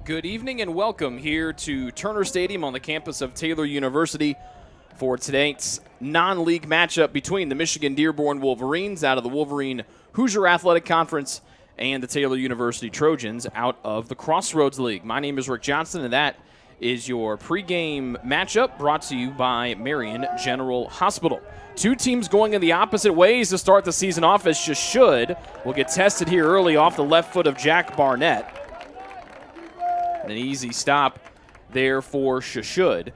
Good evening and welcome here to Turner Stadium on the campus of Taylor University for tonight's non-league matchup between the Michigan-Dearborn Wolverines out of the Wolverine Hoosier Athletic Conference and the Taylor University Trojans out of the Crossroads League. My name is Rick Johnson, and that is your pregame matchup brought to you by Marion General Hospital. Two teams going in the opposite ways to start the season off, as should will get tested here early off the left foot of Jack Barnett. An easy stop there for Should.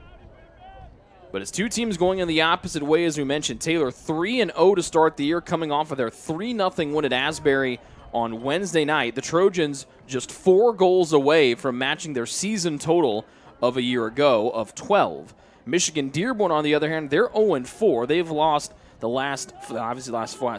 But it's two teams going in the opposite way, as we mentioned. Taylor 3-0 to start the year, coming off of their 3-0 win at Asbury on Wednesday night. The Trojans just 4 goals away from matching their season total of a year ago of 12. Michigan-Dearborn, on the other hand, they're 0-4. They've lost the last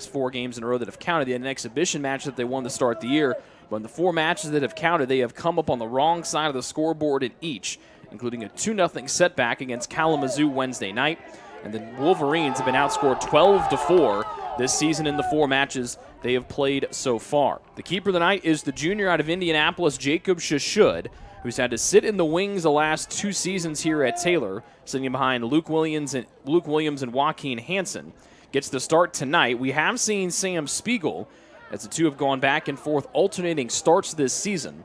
4 games in a row that have counted. They had an exhibition match that they won to start the year. But in the 4 matches that have counted, they have come up on the wrong side of the scoreboard in each, including a 2-0 setback against Kalamazoo Wednesday night. And the Wolverines have been outscored 12-4 this season in the 4 matches they have played so far. The keeper of the night is the junior out of Indianapolis, Jacob Should, who's had to sit in the wings the last 2 seasons here at Taylor, sitting behind Luke Williams and Joaquin Hansen. Gets the start tonight. We have seen Sam Spiegel, as the two have gone back and forth alternating starts this season,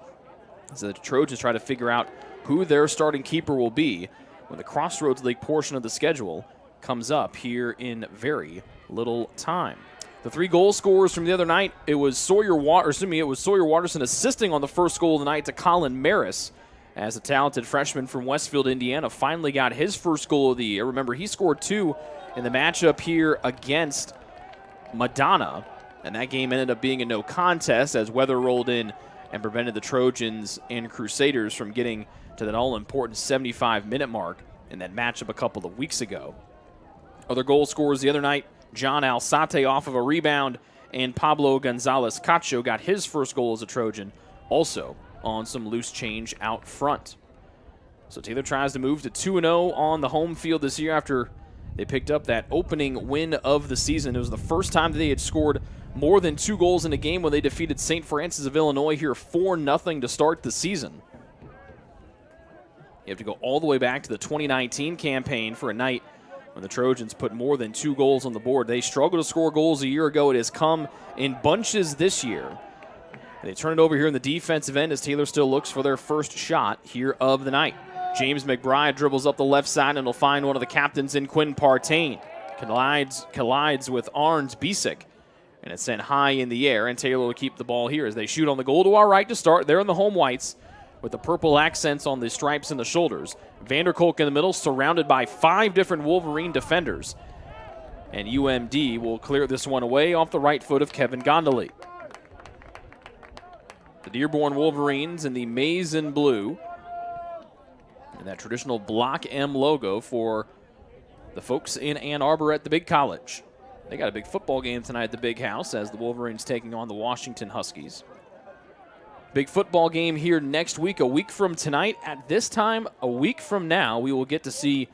so the Trojans try to figure out who their starting keeper will be when the Crossroads League portion of the schedule comes up here in very little time. The 3 goal scorers from the other night, it was Sawyer Watterson assisting on the first goal of the night to Colin Maris, as a talented freshman from Westfield, Indiana, finally got his first goal of the year. Remember, he scored 2 in the matchup here against Madonna, and that game ended up being a no contest as weather rolled in and prevented the Trojans and Crusaders from getting to that all-important 75-minute mark in that matchup a couple of weeks ago. Other goal scorers the other night, John Alzate off of a rebound, and Pablo Gonzalez Cacho got his first goal as a Trojan, also on some loose change out front. So Taylor tries to move to 2-0 on the home field this year after they picked up that opening win of the season. It was the first time that they had scored more than 2 goals in a game when they defeated St. Francis of Illinois here 4-0 to start the season. You have to go all the way back to the 2019 campaign for a night when the Trojans put more than 2 goals on the board. They struggled to score goals a year ago. It has come in bunches this year. And they turn it over here in the defensive end as Taylor still looks for their first shot here of the night. James McBride dribbles up the left side and will find one of the captains in Quinn Partain. Collides with Arns Bisick. And it's sent high in the air, and Taylor will keep the ball here as they shoot on the goal to our right to start. They're in the home whites with the purple accents on the stripes and the shoulders. Vanderkolk in the middle, surrounded by 5 different Wolverine defenders. And UMD will clear this one away off the right foot of Kevin Gondoli. The Dearborn Wolverines in the maize and blue. And that traditional Block M logo for the folks in Ann Arbor at the Big College. They got a big football game tonight at the Big House as the Wolverines taking on the Washington Huskies. Big football game here next week, a week from tonight. At this time, a week from now, we will get to see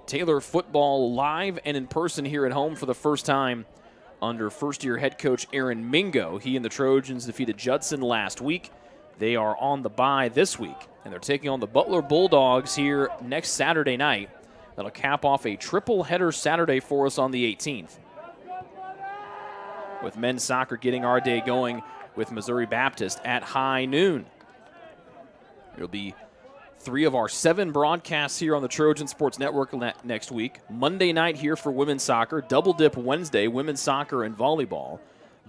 Taylor football live and in person here at home for the first time under first-year head coach Aaron Mingo. He and the Trojans defeated Judson last week. They are on the bye this week, and they're taking on the Butler Bulldogs here next Saturday night. That'll cap off a triple-header Saturday for us on the 18th. With men's soccer getting our day going with Missouri Baptist at high noon. It'll be 3 of our 7 broadcasts here on the Trojan Sports Network next week. Monday night here for women's soccer, double dip Wednesday, women's soccer and volleyball.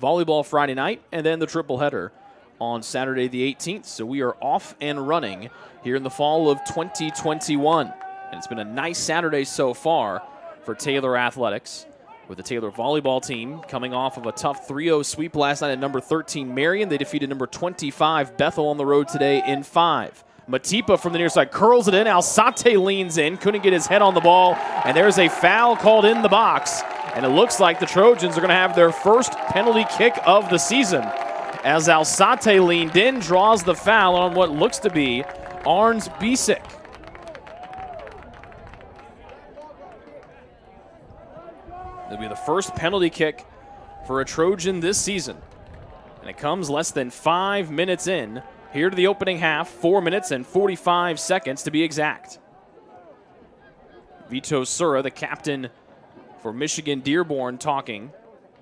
Volleyball Friday night, and then the triple header on Saturday the 18th. So we are off and running here in the fall of 2021. And it's been a nice Saturday so far for Taylor Athletics, with the Taylor volleyball team coming off of a tough 3-0 sweep last night at number 13 Marion. They defeated number 25 Bethel on the road today in 5. Matipa from the near side curls it in. Alzate leans in, couldn't get his head on the ball, and there's a foul called in the box. And it looks like the Trojans are going to have their first penalty kick of the season, as Alzate leaned in, draws the foul on what looks to be Arns Bisick. It'll be the first penalty kick for a Trojan this season. And it comes less than 5 minutes in here to the opening half, 4 minutes and 45 seconds to be exact. Vito Sura, the captain for Michigan-Dearborn, talking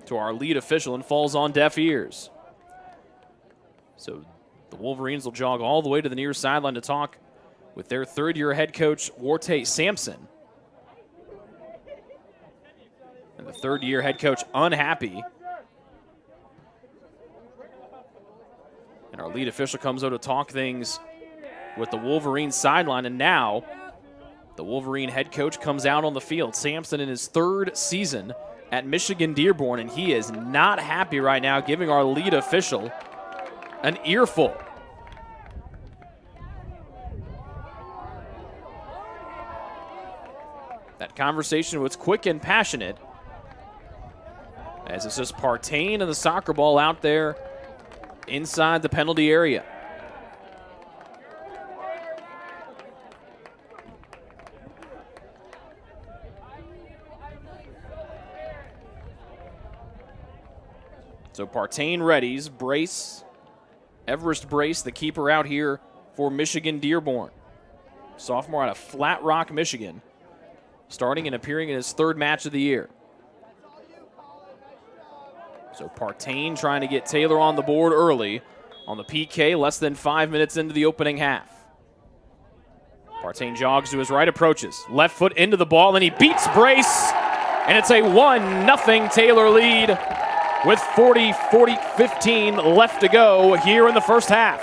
to our lead official and falls on deaf ears. So the Wolverines will jog all the way to the near sideline to talk with their third-year head coach, Warte Sampson. And the third-year head coach unhappy. And our lead official comes over to talk things with the Wolverines sideline, and now the Wolverine head coach comes out on the field. Sampson in his third season at Michigan-Dearborn, and he is not happy right now, giving our lead official an earful. That conversation was quick and passionate, as it's just Partain and the soccer ball out there inside the penalty area. So Partain readies, Brace, Everest Brace, the keeper out here for Michigan-Dearborn. Sophomore out of Flat Rock, Michigan, starting and appearing in his third match of the year. So Partain trying to get Taylor on the board early on the PK, less than 5 minutes into the opening half. Partain jogs to his right, approaches. Left foot into the ball, and he beats Brace, and it's a 1-0 Taylor lead with 15 left to go here in the first half.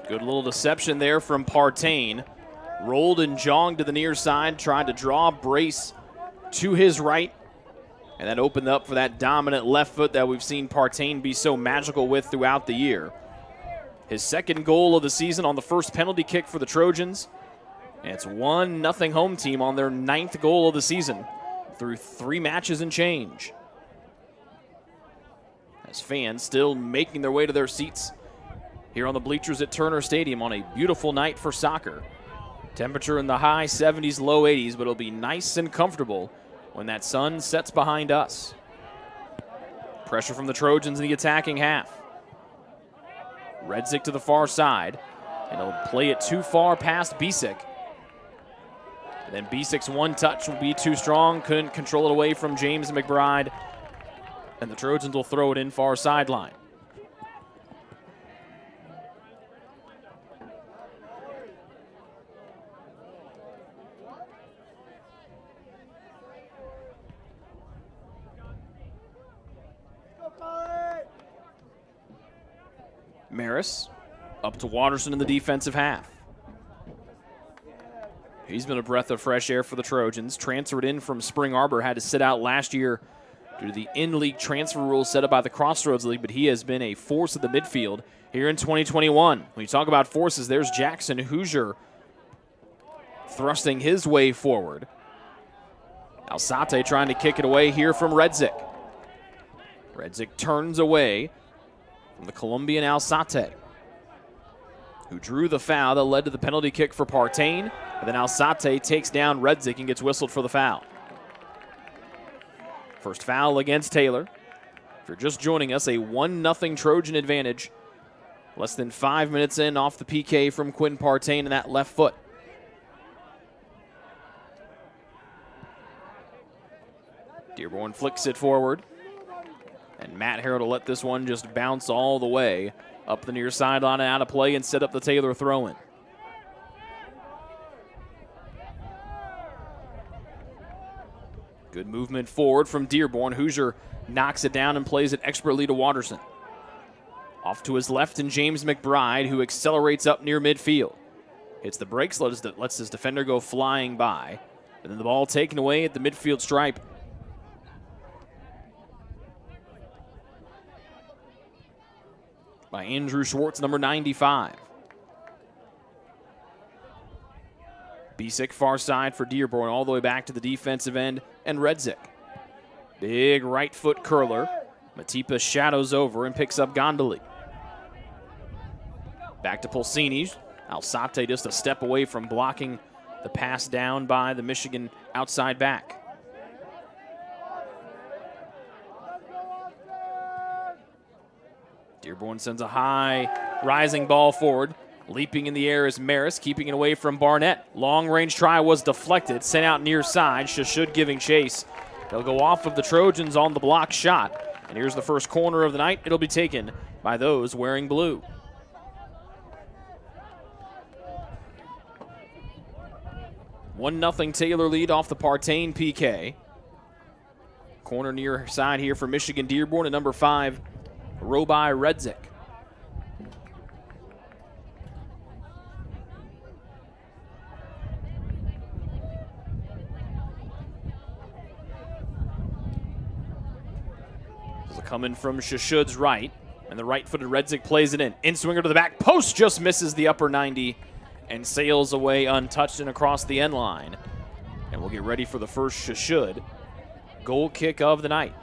Good little deception there from Partain. Rolled and jogged to the near side, tried to draw Brace to his right. And that opened up for that dominant left foot that we've seen Partain be so magical with throughout the year. His second goal of the season on the first penalty kick for the Trojans. And it's 1-0 home team on their 9th goal of the season through 3 matches and change. As fans still making their way to their seats here on the bleachers at Turner Stadium on a beautiful night for soccer. Temperature in the high 70s, low 80s, but it'll be nice and comfortable when that sun sets behind us. Pressure from the Trojans in the attacking half. Redzik to the far side, and he'll play it too far past Bisek. And then Bisek's one touch will be too strong, couldn't control it away from James McBride, and the Trojans will throw it in far sideline. Maris up to Watterson in the defensive half. He's been a breath of fresh air for the Trojans. Transferred in from Spring Arbor, had to sit out last year due to the in-league transfer rules set up by the Crossroads League, but he has been a force at the midfield here in 2021. When you talk about forces, there's Jackson Hoosier thrusting his way forward. Alzate trying to kick it away here from Redzik. Redzik turns away from the Colombian Alzate, who drew the foul that led to the penalty kick for Partain. And then Alzate takes down Redzik and gets whistled for the foul. First foul against Taylor. If you're just joining us, a 1-0 Trojan advantage. Less than 5 minutes in off the PK from Quinn Partain and that left foot. Dearborn flicks it forward. And Matt Harrell will let this one just bounce all the way up the near sideline and out of play and set up the Taylor throw-in. Good movement forward from Dearborn. Hoosier knocks it down and plays it expertly to Watterson. Off to his left and James McBride, who accelerates up near midfield. Hits the brakes, lets his defender go flying by. And then the ball taken away at the midfield stripe. By Andrew Schwartz, number 95. Bisek far side for Dearborn, all the way back to the defensive end, and Redzik. Big right foot curler. Matipa shadows over and picks up Gondoli. Back to Pulsini. Alzate just a step away from blocking the pass down by the Michigan outside back. Dearborn sends a high rising ball forward. Leaping in the air is Maris, keeping it away from Barnett. Long-range try was deflected, sent out near side. Shashud giving chase. They'll go off of the Trojans on the block shot. And here's the first corner of the night. It'll be taken by those wearing blue. One 0 Taylor lead off the Partain PK. Corner near side here for Michigan-Dearborn at number 5, Robai Redzik. Coming from Shashud's right, and the right-footed Redzik plays it in. In-swinger to the back post, just misses the upper 90 and sails away untouched and across the end line. And we'll get ready for the first Shashud goal kick of the night.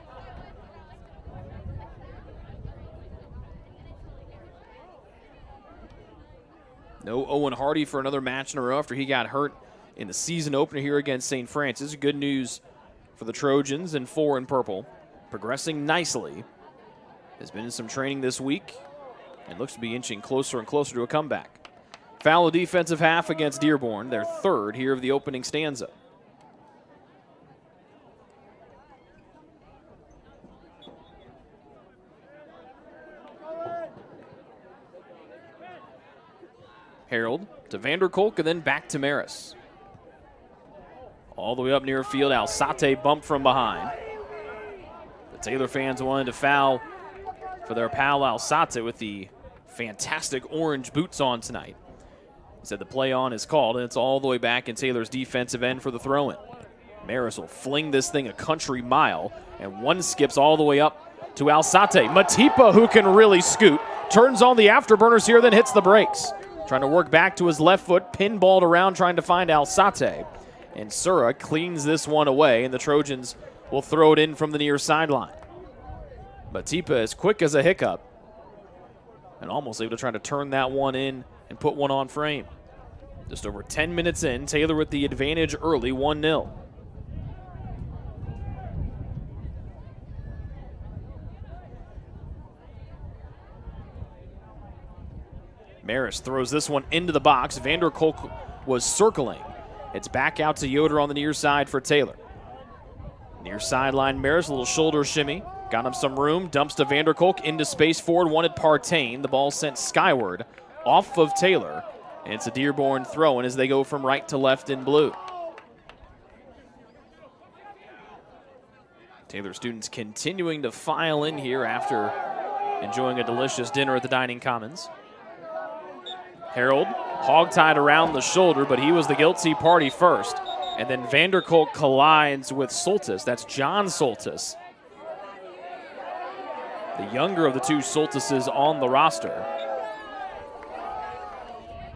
No Owen Hardy for another match in a row after he got hurt in the season opener here against St. Francis. Good news for the Trojans in 4 in purple. Progressing nicely. Has been in some training this week and looks to be inching closer and closer to a comeback. Foul defensive half against Dearborn, their 3rd here of the opening stanza. Harold to Vanderkolk and then back to Maris. All the way up near field, Alzate bumped from behind. Taylor fans wanted to foul for their pal Alzate with the fantastic orange boots on tonight. He said the play on is called, and it's all the way back in Taylor's defensive end for the throw-in. Maris will fling this thing a country mile, and one skips all the way up to Alzate. Matipa, who can really scoot, turns on the afterburners here, then hits the brakes. Trying to work back to his left foot, pinballed around trying to find Alzate. And Sura cleans this one away, and the Trojans will throw it in from the near sideline. Matipa is quick as a hiccup and almost able to try to turn that one in and put one on frame. Just over 10 minutes in, Taylor with the advantage early, 1-0. Maris throws this one into the box. Vanderkolk was circling. It's back out to Yoder on the near side for Taylor. Near sideline, Maris, a little shoulder shimmy. Got him some room, dumps to Vanderkolk into space forward, wanted Partain. The ball sent skyward off of Taylor. And it's a Dearborn throw-in as they go from right to left in blue. Taylor students continuing to file in here after enjoying a delicious dinner at the Dining Commons. Harold, hog-tied around the shoulder, but he was the guilty party first. And then Vanderkolk collides with Soltis. That's John Soltis, the younger of the two Soltises on the roster.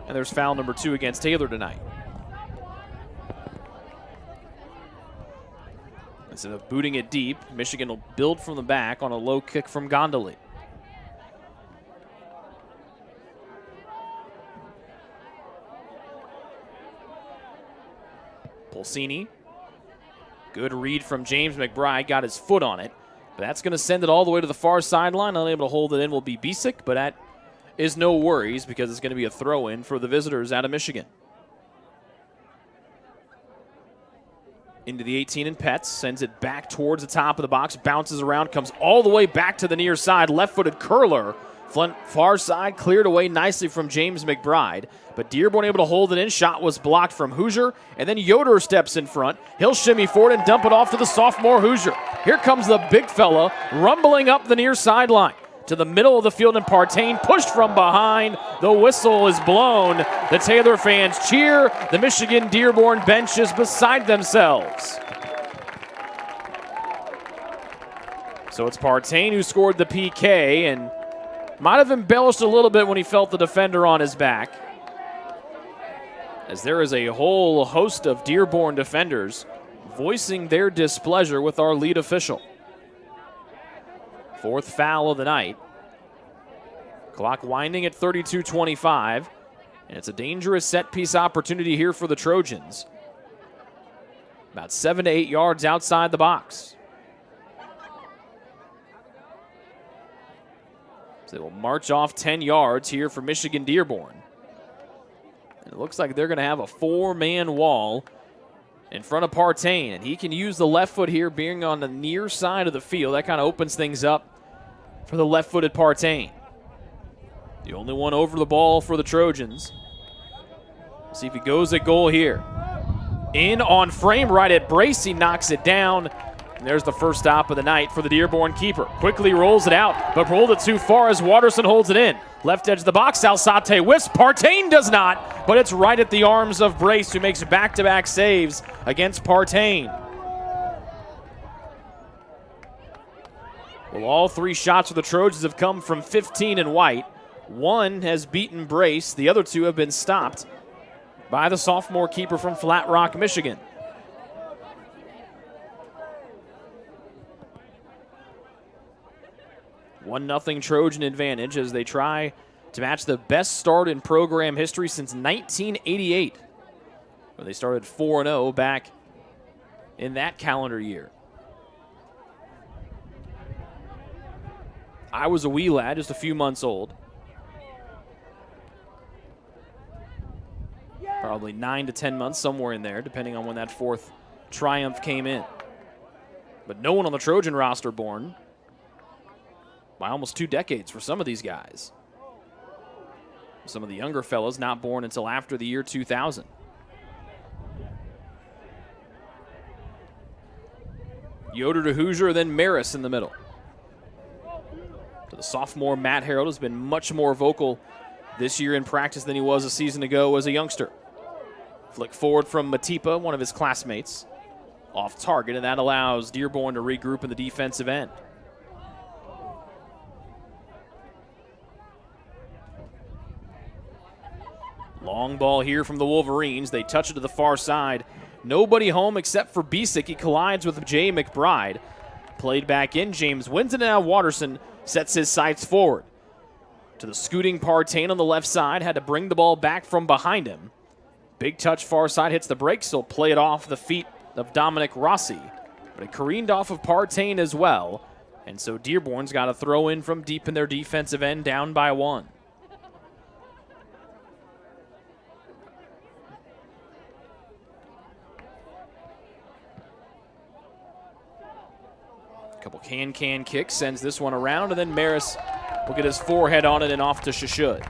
And there's foul number 2 against Taylor tonight. Instead of booting it deep, Michigan will build from the back on a low kick from Gondoli. Pulsini. Good read from James McBride. Got his foot on it. But that's going to send it all the way to the far sideline. Unable to hold it in will be Bisick, but that is no worries because it's going to be a throw-in for the visitors out of Michigan. Into the 18 and Petz. Sends it back towards the top of the box. Bounces around. Comes all the way back to the near side. Left-footed curler. Far side cleared away nicely from James McBride. But Dearborn able to hold it in. Shot was blocked from Hoosier. And then Yoder steps in front. He'll shimmy forward and dump it off to the sophomore Hoosier. Here comes the big fella rumbling up the near sideline to the middle of the field, and Partain pushed from behind. The whistle is blown. The Taylor fans cheer. The Michigan-Dearborn bench is beside themselves. So it's Partain who scored the PK and might have embellished a little bit when he felt the defender on his back, as there is a whole host of Dearborn defenders voicing their displeasure with our lead official. Fourth foul of the night. Clock winding at 32:25, and it's a dangerous set-piece opportunity here for the Trojans. About 7 to 8 yards outside the box. So they will march off 10 yards here for Michigan-Dearborn. And it looks like they're going to have a 4-man wall in front of Partain, and he can use the left foot here, being on the near side of the field. That kind of opens things up for the left-footed Partain. The only one over the ball for the Trojans. See if he goes at goal here. In on frame right at Brace. He knocks it down. And there's the first stop of the night for the Dearborn keeper. Quickly rolls it out, but rolled it too far as Watterson holds it in. Left edge of the box, Alzate whiffs. Partain does not, but it's right at the arms of Brace, who makes back-to-back saves against Partain. Well, all 3 shots for the Trojans have come from 15 and white. 1 has beaten Brace. The other 2 have been stopped by the sophomore keeper from Flat Rock, Michigan. One 1-0 Trojan advantage as they try to match the best start in program history since 1988, where they started 4-0 back in that calendar year. I was a wee lad, just a few months old. Probably 9 to 10 months, somewhere in there, depending on when that 4th triumph came in. But no one on the Trojan roster born by almost 2 decades for some of these guys. Some of the younger fellows not born until after the year 2000. Yoder to Hoosier, then Maris in the middle. So the sophomore Matt Harreld has been much more vocal this year in practice than he was a season ago as a youngster. Flick forward from Matipa, one of his classmates, off target, and that allows Dearborn to regroup in the defensive end. Long ball here from the Wolverines. They touch it to the far side. Nobody home except for Bisick. He collides with Jay McBride. Played back in. James wins it, and now Watterson sets his sights forward. To the scooting Partain on the left side. Had to bring the ball back from behind him. Big touch far side, hits the brakes. He'll play it off the feet of Dominic Rossi. But it careened off of Partain as well. And so Dearborn's got to throw in from deep in their defensive end, down by 1. Couple can kicks, sends this one around, and then Maris will get his forehead on it and off to Shashud.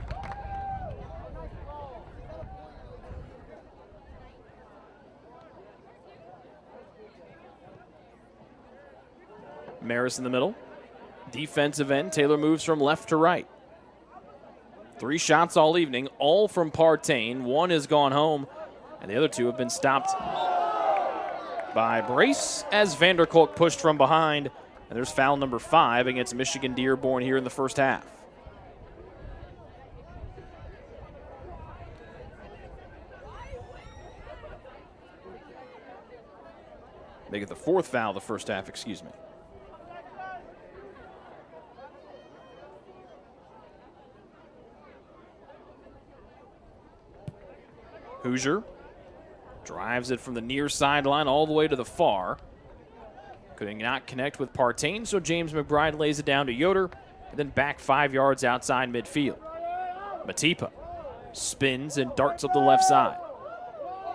Maris in the middle. Defensive end, Taylor moves from left to right. 3 shots all evening, all from Partain. 1 has gone home, and the other 2 have been stopped by Brace as Vanderkolk pushed from behind. And there's foul number 5 against Michigan-Dearborn here in the first half. Make it the 4th foul of the first half, excuse me. Hoosier drives it from the near sideline all the way to the far. Could not connect with Partain, so James McBride lays it down to Yoder, and then back 5 yards outside midfield. Matipa spins and darts up the left side.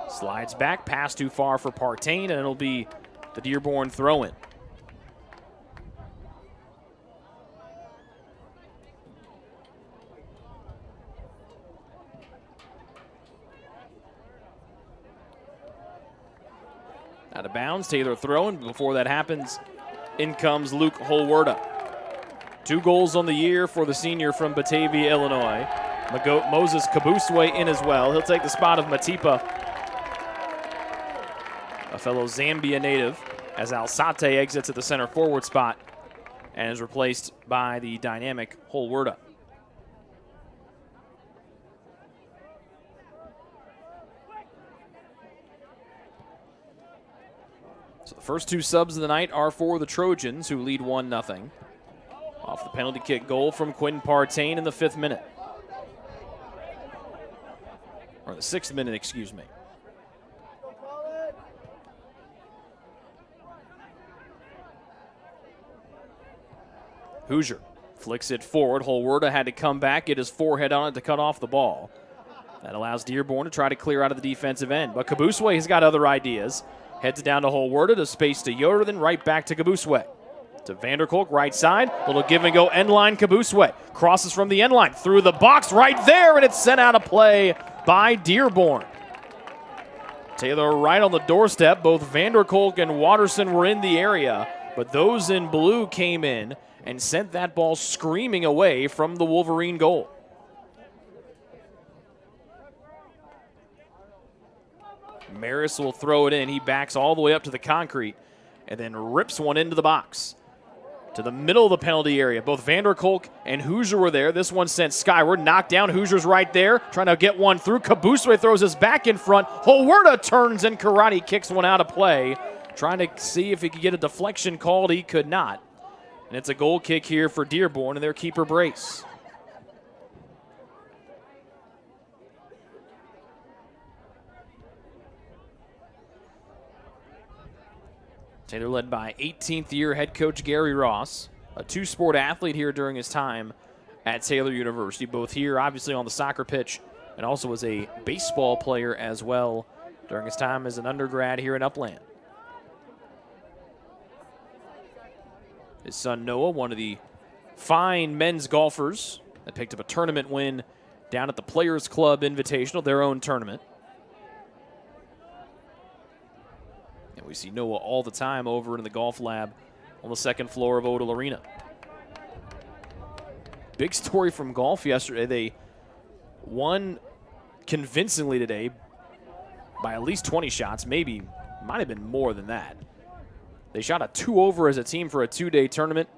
Slides back, pass too far for Partain, and it'll be the Dearborn throw-in. Out of bounds, Taylor throwing. Before that happens, in comes Luke Holwerda. 2 goals on the year for the senior from Batavia, Illinois. Moses Kabuswe in as well. He'll take the spot of Matipa, a fellow Zambia native, as Alzate exits at the center forward spot and is replaced by the dynamic Holwerda. First two subs of the night are for the Trojans, who lead 1-0. Off the penalty kick goal from Quinn Partain in the 5th minute. Or the 6th minute, excuse me. Hoosier flicks it forward. Holwerda had to come back, get his forehead on it to cut off the ball. That allows Dearborn to try to clear out of the defensive end. But Kabuswe has got other ideas. Heads it down to Holwerda, to space to Yoder, then right back to Kabuswe. To Vanderkolk, right side. Little give and go, end line Kabuswe. Crosses from the end line, through the box right there, and it's sent out of play by Dearborn. Taylor right on the doorstep. Both Vanderkolk and Watterson were in the area, but those in blue came in and sent that ball screaming away from the Wolverine goal. Maris will throw it in. He backs all the way up to the concrete and then rips one into the box. To the middle of the penalty area. Both Vanderkolk and Hoosier were there. This one sent skyward. Knocked down. Hoosier's right there. Trying to get one through. Kabuswe throws his back in front. Holwerda turns and karate kicks one out of play. Trying to see if he could get a deflection called. He could not. And it's a goal kick here for Dearborn and their keeper brace. Taylor led by 18th year head coach Gary Ross, a two-sport athlete here during his time at Taylor University, both here obviously on the soccer pitch and also as a baseball player as well during his time as an undergrad here in Upland. His son Noah, one of the fine men's golfers that picked up a tournament win down at the Players Club Invitational, their own tournament. And we see Noah all the time over in the golf lab on the second floor of Odell Arena. Big story from golf yesterday. They won convincingly today by at least 20 shots, maybe, might have been more than that. They shot a 2-over as a team for a two-day tournament.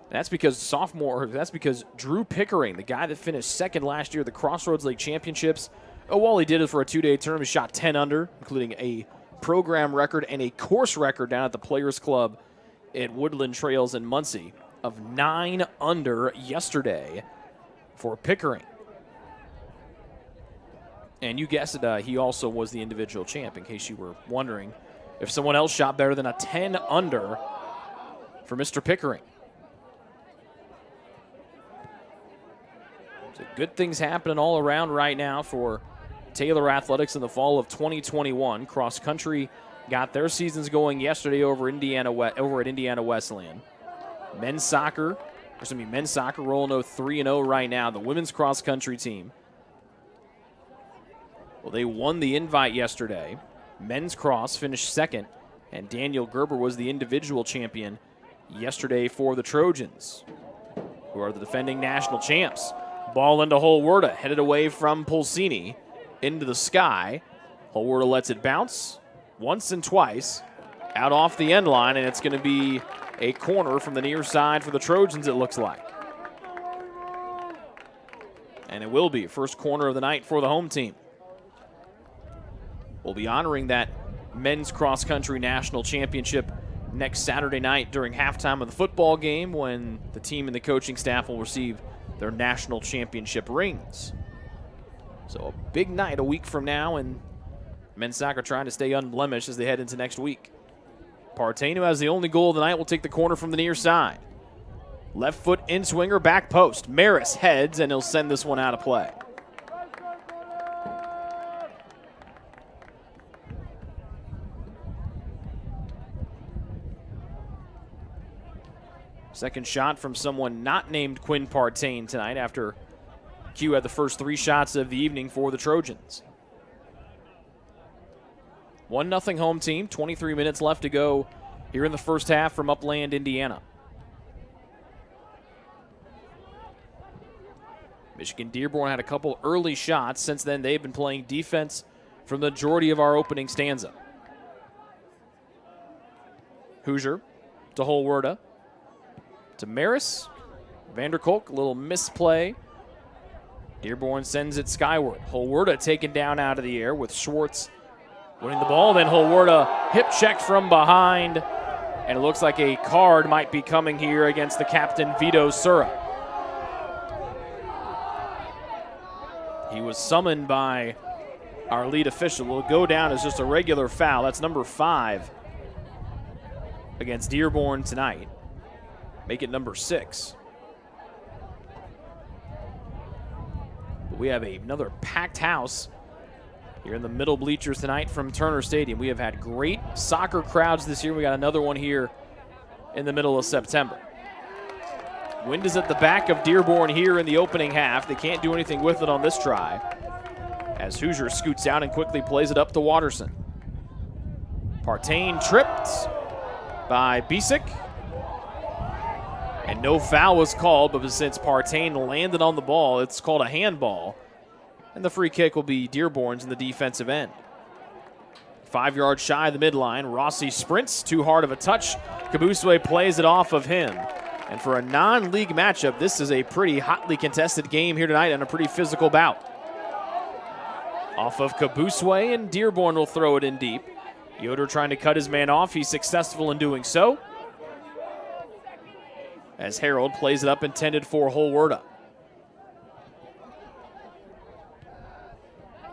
That's because Drew Pickering, the guy that finished second last year at the Crossroads League Championships, all he did is for a two-day tournament, shot 10 under, including a program record and a course record down at the Players Club at Woodland Trails in Muncie of 9 under yesterday for Pickering. And you guessed it, he also was the individual champ, in case you were wondering if someone else shot better than a 10 under for Mr. Pickering. So good things happening all around right now for Taylor Athletics in the fall of 2021. Cross country got their seasons going yesterday over at Indiana Wesleyan. Men's soccer rolling 3-0 right now. The women's cross country team, well, they won the invite yesterday. Men's cross finished second, and Daniel Gerber was the individual champion yesterday for the Trojans, who are the defending national champs. Ball into Holwerda, headed away from Pulsini into the sky. Holwerda lets it bounce once and twice out off the end line, and it's going to be a corner from the near side for the Trojans, it looks like. And it will be first corner of the night for the home team. We'll be honoring that men's cross-country national championship next Saturday night during halftime of the football game, when the team and the coaching staff will receive their national championship rings. So a big night a week from now, and men's soccer trying to stay unblemished as they head into next week. Partain, who has the only goal of the night, will take the corner from the near side. Left foot in-swinger, back post. Maris heads, and he'll send this one out of play. Second shot from someone not named Quinn Partain tonight, after Q had the first 3 shots of the evening for the Trojans. 1-0 home team, 23 minutes left to go here in the first half from Upland, Indiana. Michigan-Dearborn had a couple early shots. Since then, they've been playing defense for the majority of our opening stanza. Hoosier to Holwerda. To Maris. Vanderkolk, a little misplay. Dearborn sends it skyward. Holwerda taken down out of the air with Schwartz Winning the ball, then Holwerda hip check from behind. And it looks like a card might be coming here against the captain, Vito Sura. He was summoned by our lead official. Will go down as just a regular foul. That's number 5 against Dearborn tonight. Make it number 6. But we have another packed house here in the middle bleachers tonight from Turner Stadium. We have had great soccer crowds this year. We got another one here in the middle of September. Wind is at the back of Dearborn here in the opening half. They can't do anything with it on this try, as Hoosier scoots out and quickly plays it up to Watterson. Partain tripped by Bisick. And no foul was called, but since Partain landed on the ball, it's called a handball. And the free kick will be Dearborn's in the defensive end. 5 yards shy of the midline. Rossi sprints, too hard of a touch. Kabuswe plays it off of him. And for a non-league matchup, this is a pretty hotly contested game here tonight and a pretty physical bout. Off of Kabuswe, and Dearborn will throw it in deep. Yoder trying to cut his man off. He's successful in doing so, as Harold plays it up intended for Holwerda.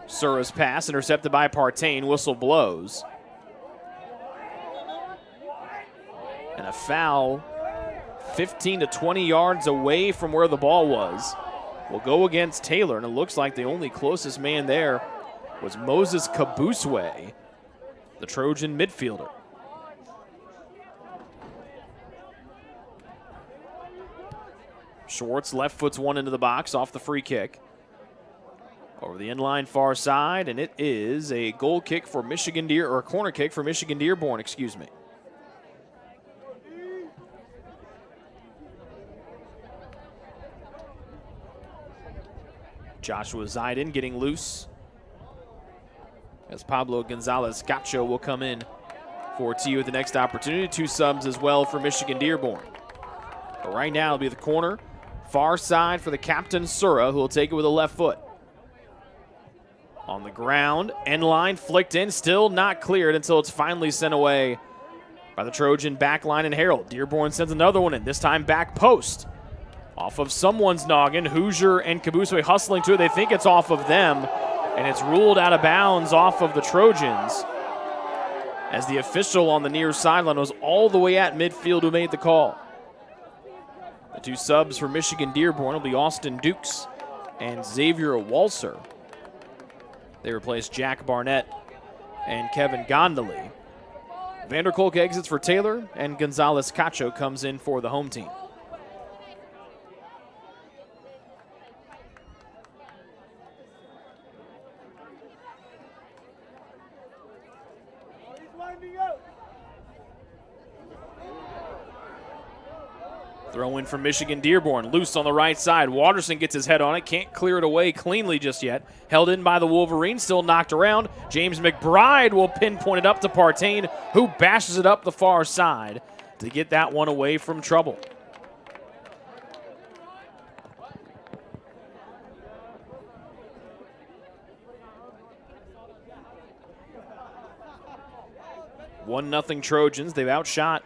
Sura's pass intercepted by Partain. Whistle blows. And a foul 15 to 20 yards away from where the ball was will go against Taylor. And it looks like the only closest man there was Moses Kabuswe, the Trojan midfielder. Schwartz left foots one into the box off the free kick. Over the inline far side, and it is a goal kick for or a corner kick for Michigan-Dearborn, excuse me. Joshua Zidon getting loose, as Pablo Gonzalez-Gacho will come in for TU at the next opportunity. 2 subs as well for Michigan-Dearborn. But right now it'll be the corner, far side for the captain, Sura, who will take it with a left foot. On the ground, end line flicked in, still not cleared until it's finally sent away by the Trojan back line and Harold. Dearborn sends another one in, this time back post. Off of someone's noggin, Hoosier and Kabuswe hustling to it. They think it's off of them, and it's ruled out of bounds off of the Trojans, as the official on the near sideline was all the way at midfield who made the call. The 2 subs for Michigan-Dearborn will be Austin Dukes and Xavier Walser. They replace Jack Barnett and Kevin Gondoli. Vanderkolk exits for Taylor, and Gonzalez-Cacho comes in for the home team. Throw in from Michigan-Dearborn, loose on the right side. Watterson gets his head on it, can't clear it away cleanly just yet. Held in by the Wolverines, still knocked around. James McBride will pinpoint it up to Partain, who bashes it up the far side to get that one away from trouble. One 0 Trojans. They've outshot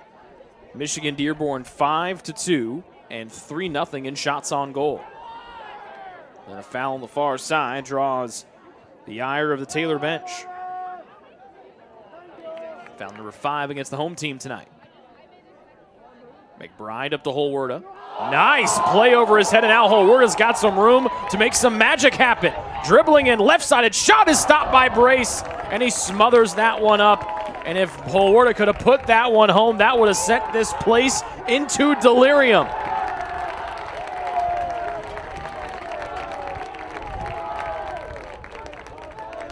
Michigan-Dearborn 5-2 and 3-0 in shots on goal. And a foul on the far side draws the ire of the Taylor bench. Foul number 5 against the home team tonight. McBride up to Holwerda. Nice play over his head, and now Holwerda's got some room to make some magic happen. Dribbling in, left-sided shot is stopped by Brace, and he smothers that one up. And if Holwerda could have put that one home, that would have sent this place into delirium.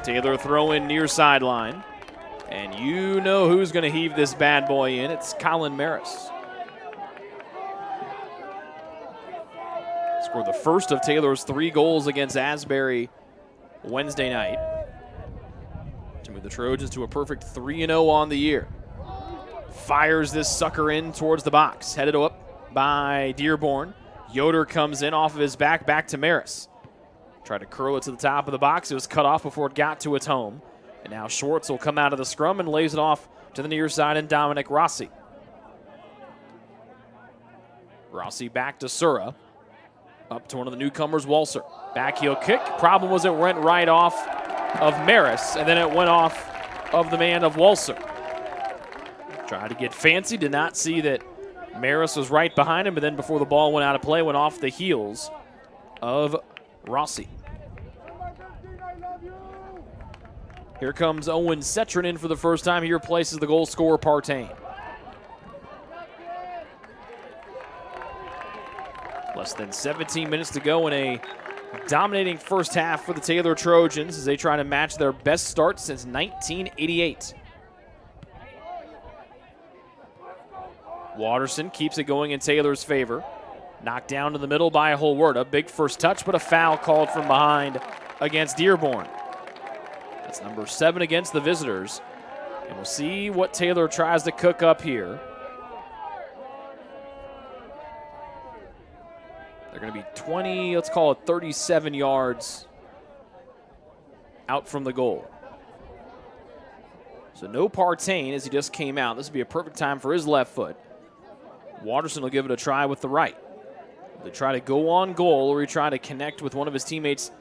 Taylor throw in near sideline. And you know who's going to heave this bad boy in. It's Colin Maris. Scored the first of Taylor's 3 goals against Asbury Wednesday night to move the Trojans to a perfect 3-0 on the year. Fires this sucker in towards the box. Headed up by Dearborn. Yoder comes in off of his back to Maris. Tried to curl it to the top of the box. It was cut off before it got to its home. And now Schwartz will come out of the scrum and lays it off to the near side and Dominic Rossi. Rossi back to Sura. Up to one of the newcomers, Walser. Back heel kick. Problem was it went right off of Maris, and then it went off of the man of Walser. Tried to get fancy, did not see that Maris was right behind him, but then before the ball went out of play, went off the heels of Rossi. Here comes Owen Cetron in for the first time. He replaces the goal scorer, Partain. Less than 17 minutes to go in a dominating first half for the Taylor Trojans as they try to match their best start since 1988. Watterson keeps it going in Taylor's favor. Knocked down to the middle by Holwerda. Big first touch, but a foul called from behind against Dearborn. That's number 7 against the visitors. And we'll see what Taylor tries to cook up here. They're going to be 20, let's call it 37 yards out from the goal. So no Partain as he just came out. This would be a perfect time for his left foot. Watterson will give it a try with the right. They try to go on goal, or he try to connect with one of his teammates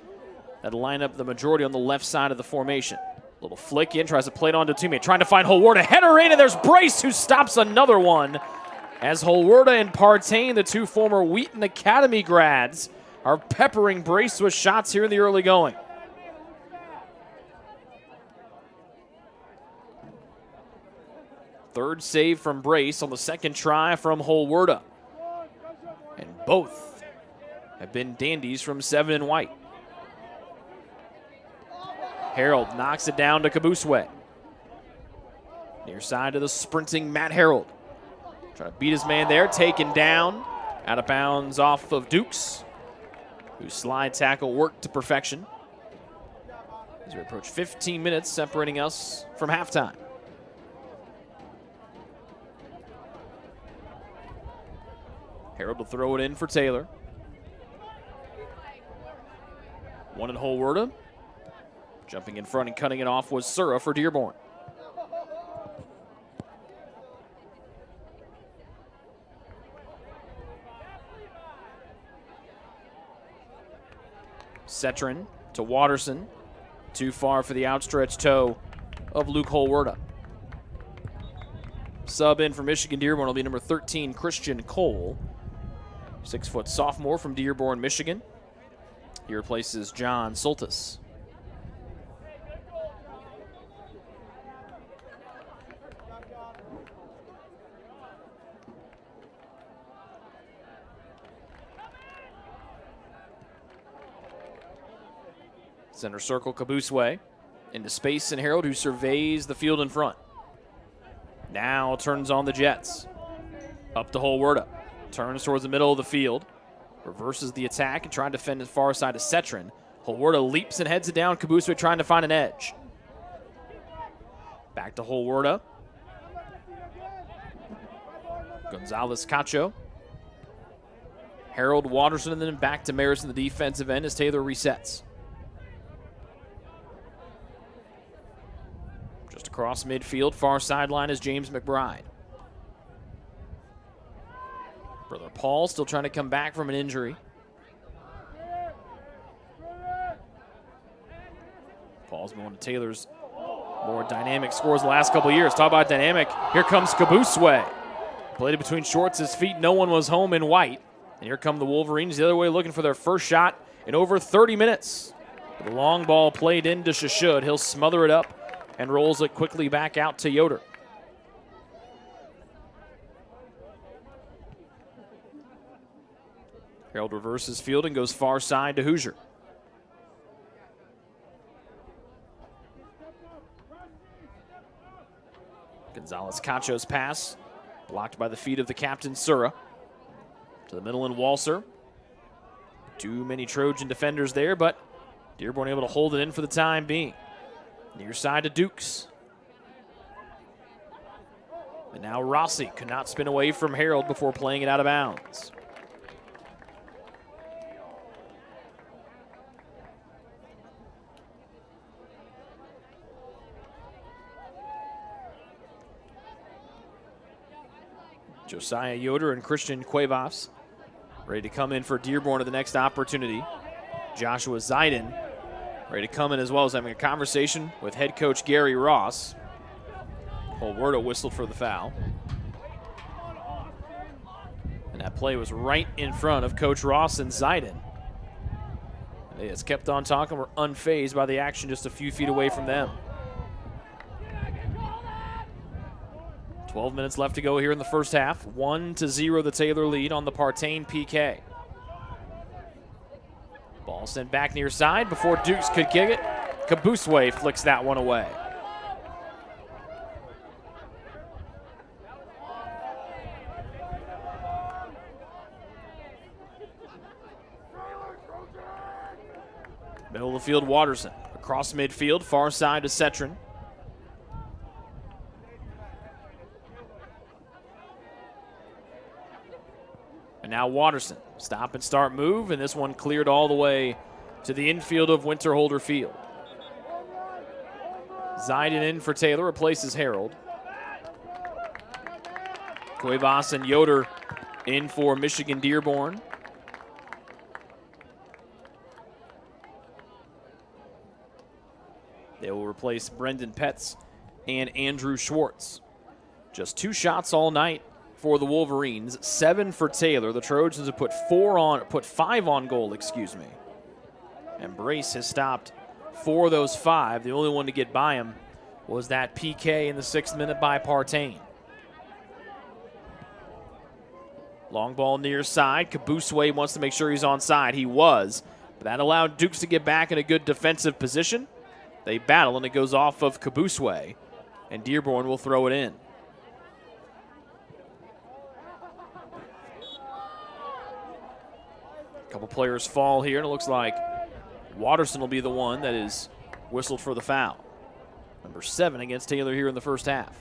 that'll line up the majority on the left side of the formation. Little flick in, tries to play it onto a teammate, trying to find Holwerda. Header in, and there's Brace who stops another one. As Holwerda and Partain, the two former Wheaton Academy grads, are peppering Brace with shots here in the early going. Third save from Brace on the second try from Holwerda. And both have been dandies from 7 and white. Harold knocks it down to Kabuswe. Near side to the sprinting Matt Harold. Trying to beat his man there, taken down. Out of bounds off of Dukes, whose slide tackle worked to perfection. As we approach 15 minutes separating us from halftime. Harold will throw it in for Taylor. One in Holwerda. Jumping in front and cutting it off was Sura for Dearborn. Cetron to Watterson. Too far for the outstretched toe of Luke Holwerda. Sub in for Michigan-Dearborn will be number 13, Christian Cole. 6-foot sophomore from Dearborn, Michigan. He replaces John Soltis. Center circle, Kabuswe. Into space, and Harold, who surveys the field in front. Now turns on the Jets. Up to Holwerda. Turns towards the middle of the field. Reverses the attack and trying to defend the far side of Cetron. Holwerda leaps and heads it down. Kabuswe trying to find an edge. Back to Holwerda. Gonzalez Cacho. Harold, Watterson, and then back to Maris in the defensive end as Taylor resets. Just across midfield, far sideline is James McBride. Brother Paul still trying to come back from an injury. Paul's been one of Taylor's more dynamic scores the last couple of years. Talk about dynamic. Here comes Kabuswe. Played it between Schwartz's feet. No one was home in white. And here come the Wolverines the other way, looking for their first shot in over 30 minutes. The long ball played into Shashud. He'll smother it up and rolls it quickly back out to Yoder. Harold reverses field and goes far side to Hoosier. Gonzalez Cacho's pass, blocked by the feet of the captain, Sura. To the middle and Walser. Too many Trojan defenders there, but Dearborn able to hold it in for the time being. Near side to Dukes. And now Rossi could not spin away from Harold before playing it out of bounds. Josiah Yoder and Christian Cuevas ready to come in for Dearborn at the next opportunity. Joshua Zeiden ready to come in as well as having a conversation with head coach Gary Ross. Holwerda whistled for the foul. And that play was right in front of Coach Ross and Zeiden. They just kept on talking, were unfazed by the action just a few feet away from them. 12 minutes left to go here in the first half. 1-0 the Taylor lead on the Partain PK. Ball sent back near side before Dukes could kick it. Kabuswe flicks that one away. Middle of the field, Watterson. Across midfield, far side to Cetron. And now Watterson. Stop and start move, and this one cleared all the way to the infield of Winterholder Field. Zeiden in for Taylor, replaces Harold. Cuevas and Yoder in for Michigan-Dearborn. They will replace Brendan Petz and Andrew Schwartz. Just 2 shots all night for the Wolverines, 7 for Taylor. The Trojans have put 5 on goal, And Brace has stopped 4 of those 5. The only one to get by him was that PK in the 6th minute by Partain. Long ball near side. Kabuswe wants to make sure he's onside. He was, but that allowed Dukes to get back in a good defensive position. They battle, and it goes off of Kabuswe, and Dearborn will throw it in. A couple players fall here, and it looks like Watterson will be the one that is whistled for the foul. Number 7 against Taylor here in the first half.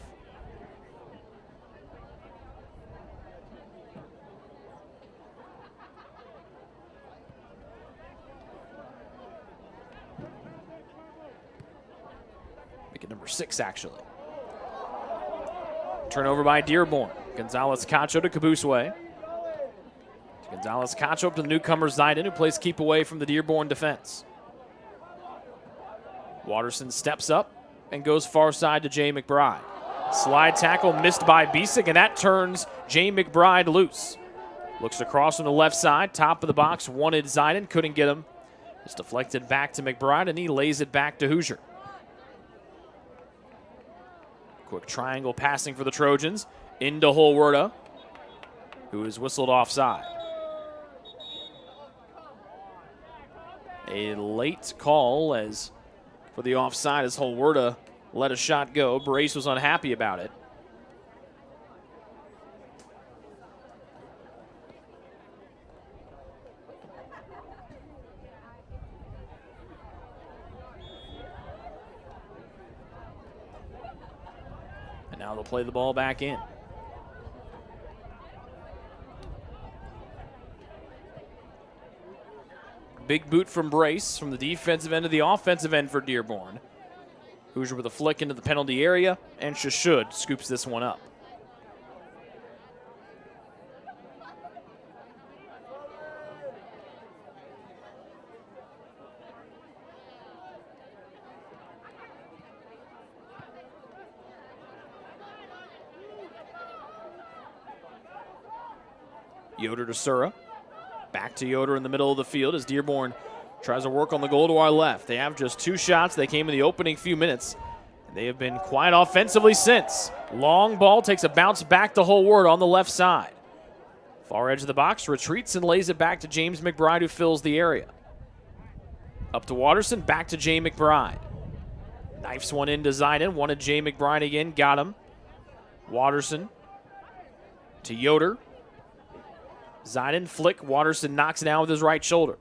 Make it number 6, actually. Turnover by Dearborn. Gonzalez Cacho to Kabuswe. Gonzalez Cacho up to the newcomer Zeiden, who plays keep away from the Dearborn defense. Watterson steps up and goes far side to Jay McBride. Slide tackle missed by Bisick, and that turns Jay McBride loose. Looks across from the left side, top of the box, wanted Zeiden, couldn't get him. It's deflected back to McBride, and he lays it back to Hoosier. Quick triangle passing for the Trojans into Holwerda, who is whistled offside. A late call as for the offside as Holwerda let a shot go. Brace was unhappy about it. And now they'll play the ball back in. Big boot from Brace from the defensive end to the offensive end for Dearborn. Hoosier with a flick into the penalty area, and Shashud scoops this one up. Yoder to Sura. Back to Yoder in the middle of the field as Dearborn tries to work on the goal to our left. They have just 2 shots. They came in the opening few minutes. And they have been quite offensively since. Long ball takes a bounce back to Holwerda on the left side. Far edge of the box, retreats and lays it back to James McBride, who fills the area. Up to Watterson, back to Jay McBride. Knifes one into Zeiden, wanted Jay McBride again, got him. Watterson to Yoder. Zeiden flick, Watterson knocks it down with his right shoulder.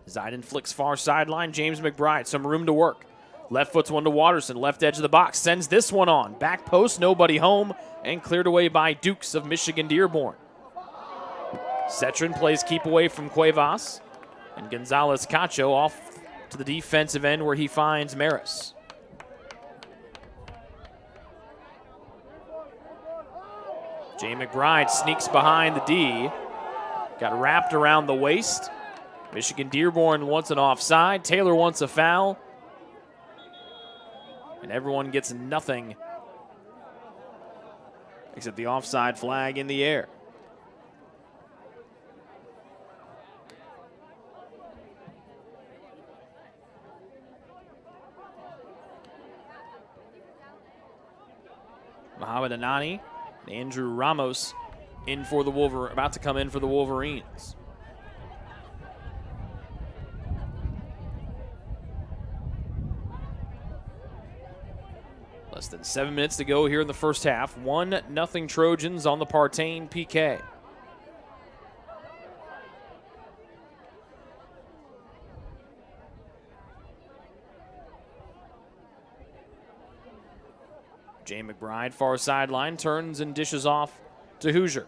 Zeiden flicks far sideline, James McBride, some room to work. Left foot's one to Watterson, left edge of the box, sends this one on. Back post, nobody home, and cleared away by Dukes of Michigan-Dearborn. Cetron plays keep away from Cuevas, and Gonzalez Cacho off to the defensive end where he finds Maris. Jay McBride sneaks behind the D. Got wrapped around the waist. Michigan-Dearborn wants an offside. Taylor wants a foul. And everyone gets nothing except the offside flag in the air. Muhammad Anani and Andrew Ramos about to come in for the Wolverines. Less than 7 minutes to go here in the first half. 1-0 Trojans on the Partain PK. Jay McBride, far sideline, turns and dishes off to Hoosier.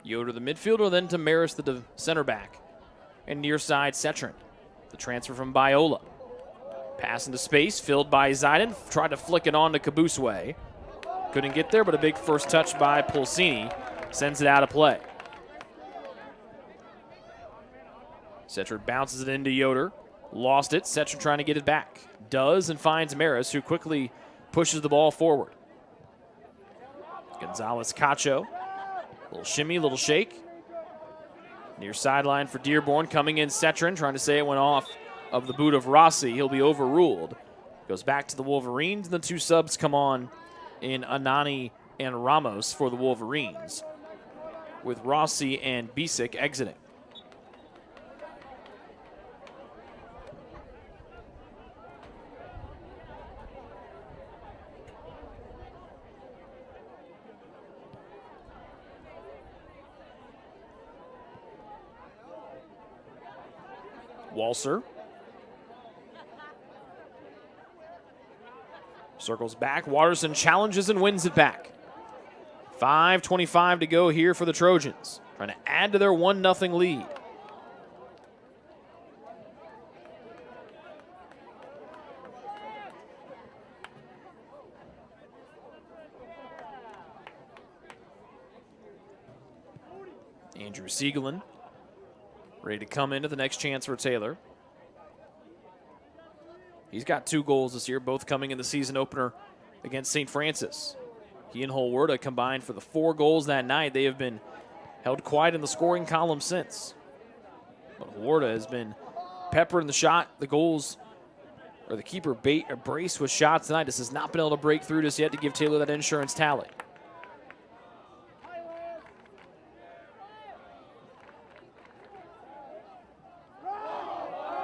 Yoder, the midfielder, then to Maris, the center back. And near side, Setrin, the transfer from Biola. Pass into space, filled by Zidane. Tried to flick it on to Kabuswe. Couldn't get there, but a big first touch by Pulsini sends it out of play. Setrin bounces it into Yoder. Lost it. Setrin trying to get it back. Does and finds Maris, who quickly pushes the ball forward. Gonzalez Cacho. Little shimmy, little shake. Near sideline for Dearborn. Coming in Setrin, trying to say it went off of the boot of Rossi. He'll be overruled. Goes back to the Wolverines. The two subs come on in Anani and Ramos for the Wolverines, with Rossi and Bisick exiting. Walser circles back. Watterson challenges and wins it back. 5:25 to go here for the Trojans, trying to add to their 1-0 lead. Andrew Siegelin ready to come into the next chance for Taylor. He's got 2 goals this year, both coming in the season opener against St. Francis. He and Holwerda combined for the 4 goals that night. They have been held quiet in the scoring column since. But Holwerda has been peppering the shot, the goals, or the keeper braced with shots tonight. This has not been able to break through just yet to give Taylor that insurance tally.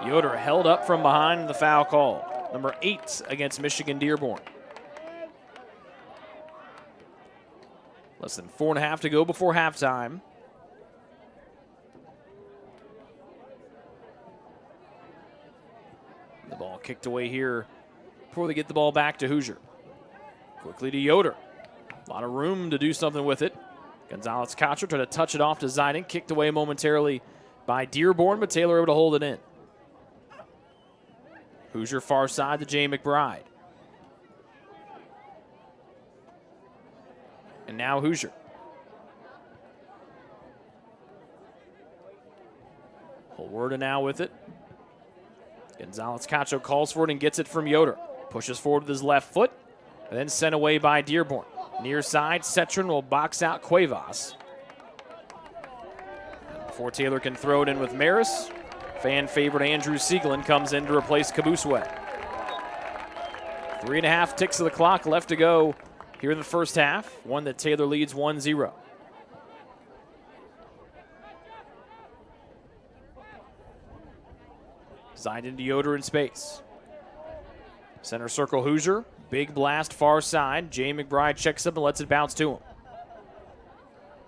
Yoder held up from behind the foul call. Number 8 against Michigan-Dearborn. Less than 4.5 to go before halftime. The ball kicked away here before they get the ball back to Hoosier. Quickly to Yoder. A lot of room to do something with it. Gonzalez Cacho tried to touch it off to Zidane. Kicked away momentarily by Dearborn, but Taylor able to hold it in. Hoosier far side to Jay McBride. And now Hoosier. Holwerda now with it. Gonzalez Cacho calls for it and gets it from Yoder. Pushes forward with his left foot, and then sent away by Dearborn. Near side, Setrin will box out Cuevas. Before Taylor can throw it in with Maris, fan favorite Andrew Siegelin comes in to replace Kabuswe. 3.5 ticks of the clock left to go here in the first half. One that Taylor leads 1-0. Zidane to Yoder in space. Center circle Hoosier. Big blast far side. Jay McBride checks up and lets it bounce to him.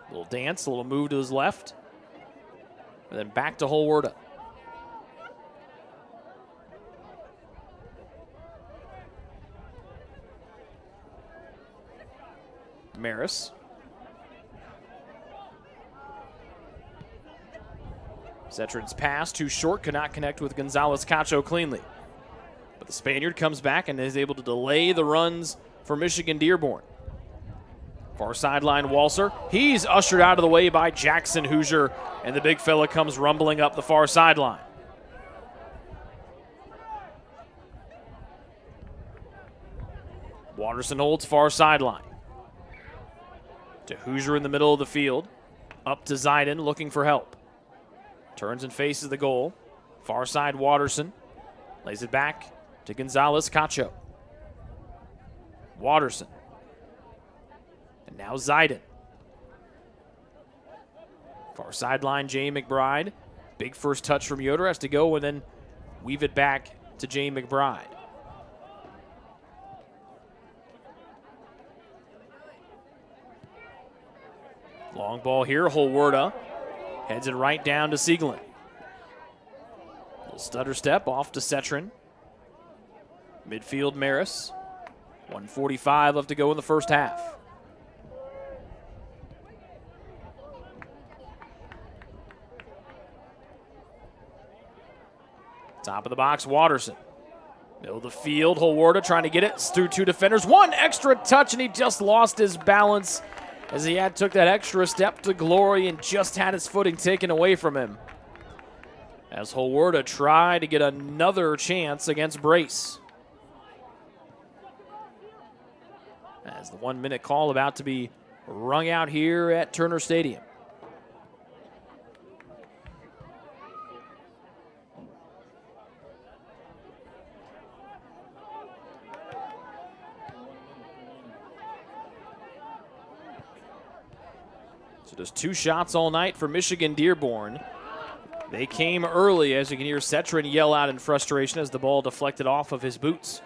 Little dance, a little move to his left. And then back to Holwerda. Maris. Setrin's pass too short, could not connect with Gonzalez Cacho cleanly. But the Spaniard comes back and is able to delay the runs for Michigan-Dearborn. Far sideline, Walser. He's ushered out of the way by Jackson Hoosier, and the big fella comes rumbling up the far sideline. Watterson holds far sideline. To Hoosier in the middle of the field. Up to Zidon looking for help. Turns and faces the goal. Far side Watterson. Lays it back to Gonzalez Cacho. Watterson. And now Zidon. Far sideline, Jay McBride. Big first touch from Yoder, has to go and then weave it back to Jay McBride. Long ball here, Holwerda heads it right down to Sieglin. Little stutter step off to Setrin. Midfield Maris. 1:45 left to go in the first half. Top of the box, Watterson. Middle of the field, Holwerda trying to get it. It's through two defenders. One extra touch, and he just lost his balance as he took that extra step to glory and just had his footing taken away from him. As Holwerda tried to get another chance against Brace. As the 1 minute call about to be rung out here at Turner Stadium. So just two shots all night for Michigan-Dearborn. They came early, as you can hear Setrin yell out in frustration as the ball deflected off of his boots.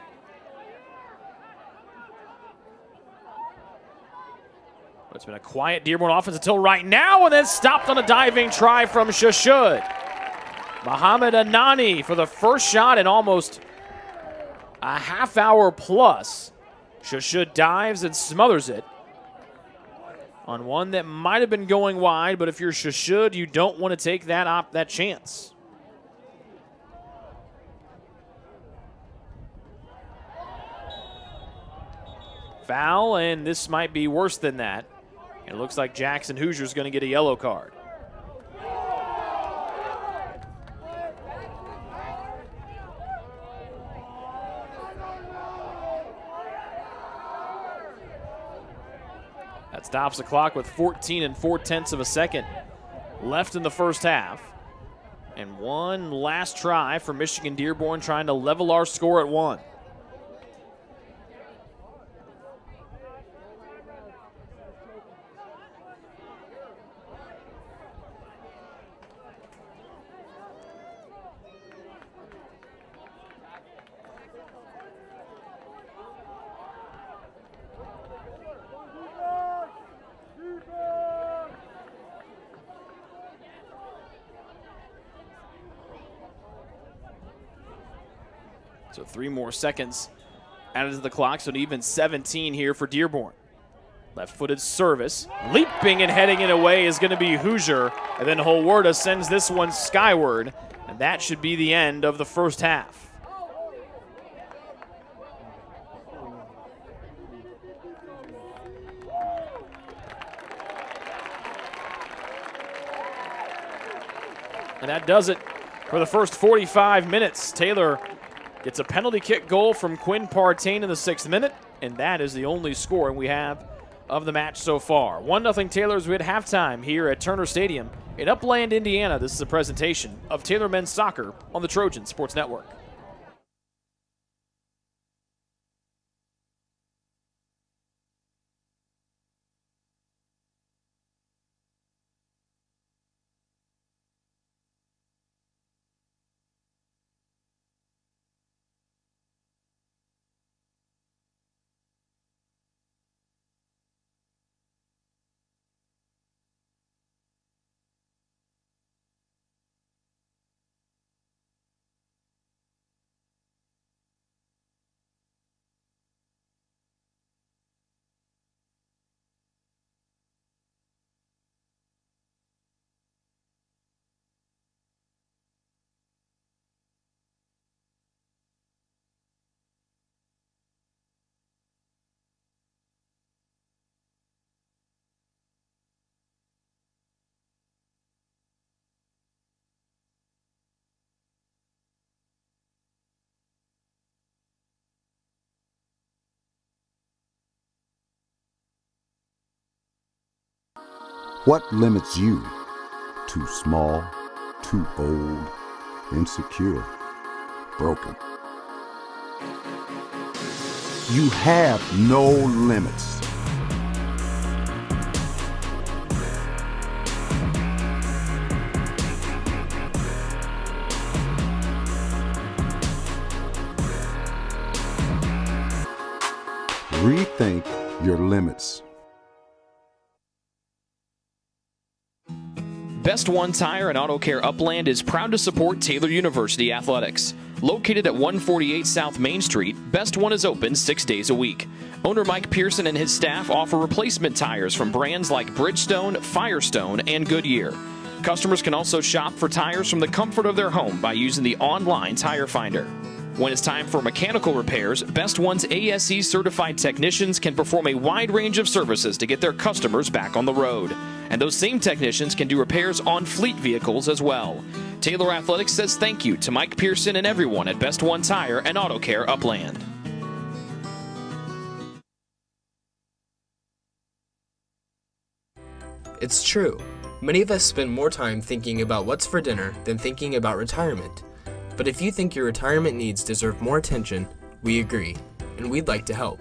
But it's been a quiet Dearborn offense until right now, and then stopped on a diving try from Shashud. Muhammad Anani for the first shot in almost a half hour plus. Shashud dives and smothers it on one that might have been going wide, but if you're Shashud, you don't want to take that chance. Foul, and this might be worse than that. It looks like Jackson Hoosier's going to get a yellow card. That stops the clock with 14 4/10 of a second left in the first half. And one last try for Michigan-Dearborn, trying to level our score at 1. So 3 more seconds added to the clock, so an even 17 here for Dearborn. Left-footed service. Leaping and heading it away is going to be Hoosier. And then Holwerda sends this one skyward. And that should be the end of the first half. And that does it for the first 45 minutes. Taylor gets a penalty kick goal from Quinn Partain in the 6th minute, and that is the only scoring we have of the match so far. 1-0 Taylor's at halftime here at Turner Stadium in Upland, Indiana. This is a presentation of Taylor Men's Soccer on the Trojan Sports Network. What limits you? Too small, too old, insecure, broken. You have no limits. Rethink your limits. Best One Tire and Auto Care Upland is proud to support Taylor University Athletics. Located at 148 South Main Street, Best One is open 6 days a week. Owner Mike Pearson and his staff offer replacement tires from brands like Bridgestone, Firestone, and Goodyear. Customers can also shop for tires from the comfort of their home by using the online tire finder. When it's time for mechanical repairs, Best One's ASE certified technicians can perform a wide range of services to get their customers back on the road. And those same technicians can do repairs on fleet vehicles as well. Taylor Athletics says thank you to Mike Pearson and everyone at Best One Tire and Auto Care Upland. It's true. Many of us spend more time thinking about what's for dinner than thinking about retirement. But if you think your retirement needs deserve more attention, we agree, and we'd like to help.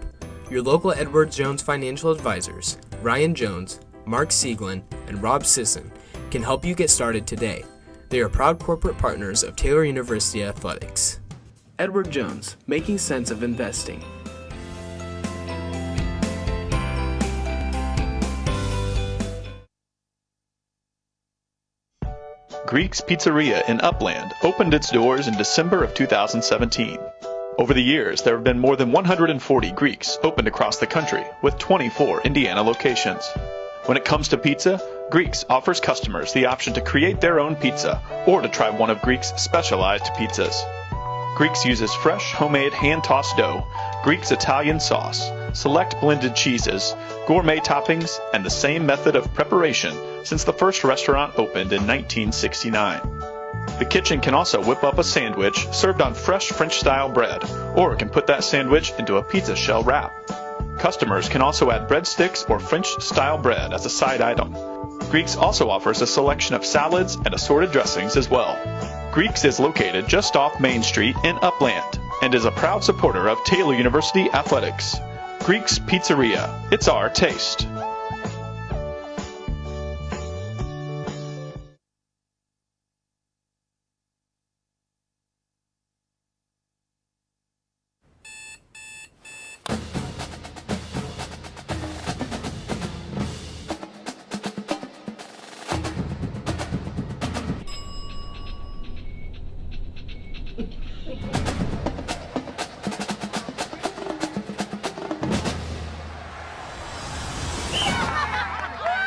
Your local Edward Jones financial advisors, Ryan Jones, Mark Sieglin, and Rob Sisson, can help you get started today. They are proud corporate partners of Taylor University Athletics. Edward Jones, making sense of investing. Greek's Pizzeria in Upland opened its doors in December of 2017. Over the years, there have been more than 140 Greeks opened across the country, with 24 Indiana locations. When it comes to pizza, Greeks offers customers the option to create their own pizza or to try one of Greek's specialized pizzas. Greeks uses fresh, homemade, hand-tossed dough, Greek's Italian sauce, select blended cheeses, gourmet toppings, and the same method of preparation since the first restaurant opened in 1969. The kitchen can also whip up a sandwich served on fresh French-style bread, or it can put that sandwich into a pizza shell wrap. Customers can also add breadsticks or French-style bread as a side item. Greeks also offers a selection of salads and assorted dressings as well. Greeks is located just off Main Street in Upland and is a proud supporter of Taylor University Athletics. Greek's Pizzeria. It's our taste.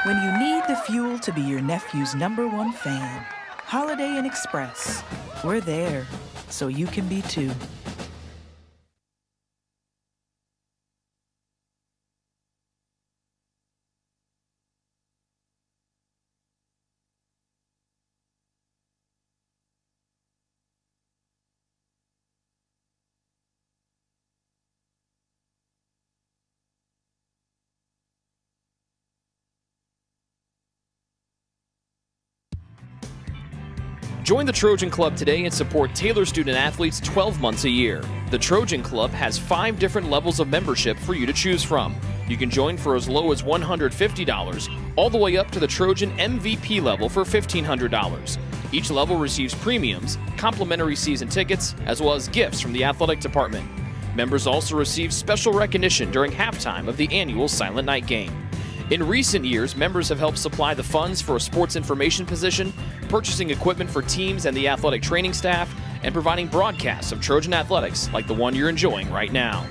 When you need the fuel to be your nephew's #1 fan, Holiday Inn Express. We're there, so you can be too. Join the Trojan Club today and support Taylor student athletes 12 months a year. The Trojan Club has 5 different levels of membership for you to choose from. You can join for as low as $150, all the way up to the Trojan MVP level for $1,500. Each level receives premiums, complimentary season tickets, as well as gifts from the athletic department. Members also receive special recognition during halftime of the annual Silent Night game. In recent years, members have helped supply the funds for a sports information position, purchasing equipment for teams and the athletic training staff, and providing broadcasts of Trojan athletics like the one you're enjoying right now.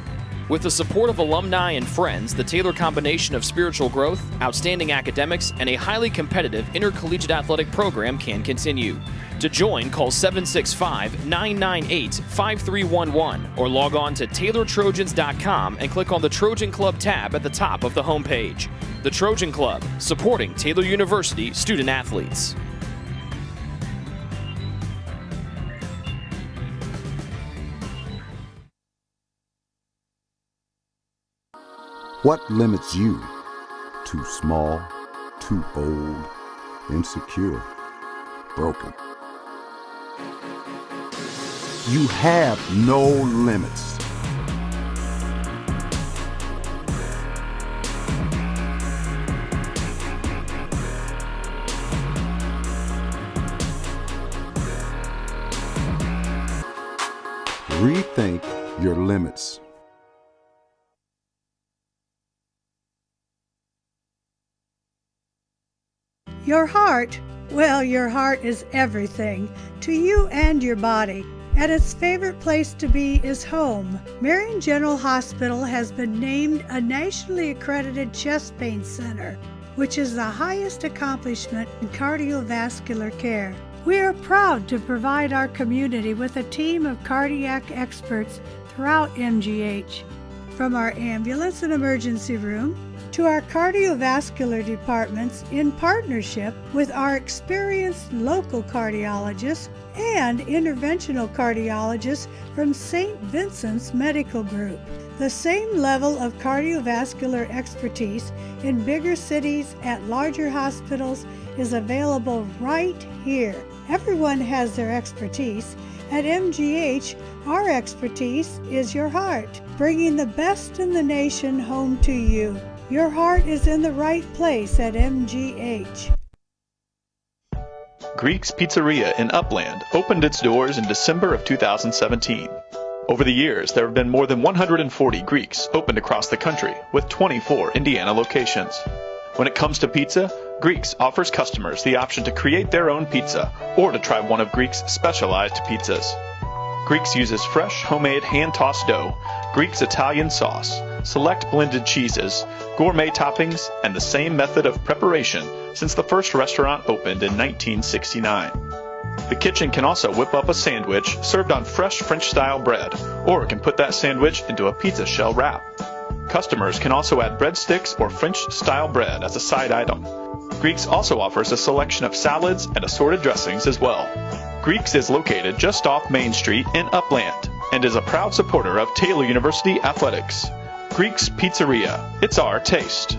With the support of alumni and friends, the Taylor combination of spiritual growth, outstanding academics, and a highly competitive intercollegiate athletic program can continue. To join, call 765-998-5311 or log on to TaylorTrojans.com and click on the Trojan Club tab at the top of the homepage. The Trojan Club, supporting Taylor University student athletes. What limits you? Too small, too old, insecure, broken. You have no limits. Rethink your limits. Your heart, well, your heart is everything to you and your body, and its favorite place to be is home. Marion General Hospital has been named a nationally accredited chest pain center, which is the highest accomplishment in cardiovascular care. We are proud to provide our community with a team of cardiac experts throughout MGH. From our ambulance and emergency room to our cardiovascular departments in partnership with our experienced local cardiologists and interventional cardiologists from St. Vincent's Medical Group. The same level of cardiovascular expertise in bigger cities at larger hospitals is available right here. Everyone has their expertise. At MGH, our expertise is your heart, bringing the best in the nation home to you. Your heart is in the right place at MGH. Greek's Pizzeria in Upland opened its doors in December of 2017. Over the years, there have been more than 140 Greeks opened across the country, with 24 Indiana locations. When it comes to pizza, Greeks offers customers the option to create their own pizza or to try one of Greek's specialized pizzas. Greeks uses fresh, homemade, hand-tossed dough, Greek's Italian sauce, select blended cheeses, gourmet toppings, and the same method of preparation since the first restaurant opened in 1969. The kitchen can also whip up a sandwich served on fresh French-style bread, or it can put that sandwich into a pizza shell wrap. Customers can also add breadsticks or French-style bread as a side item. Greeks also offers a selection of salads and assorted dressings as well. Greeks is located just off Main Street in Upland and is a proud supporter of Taylor University Athletics. Greek's Pizzeria. It's our taste.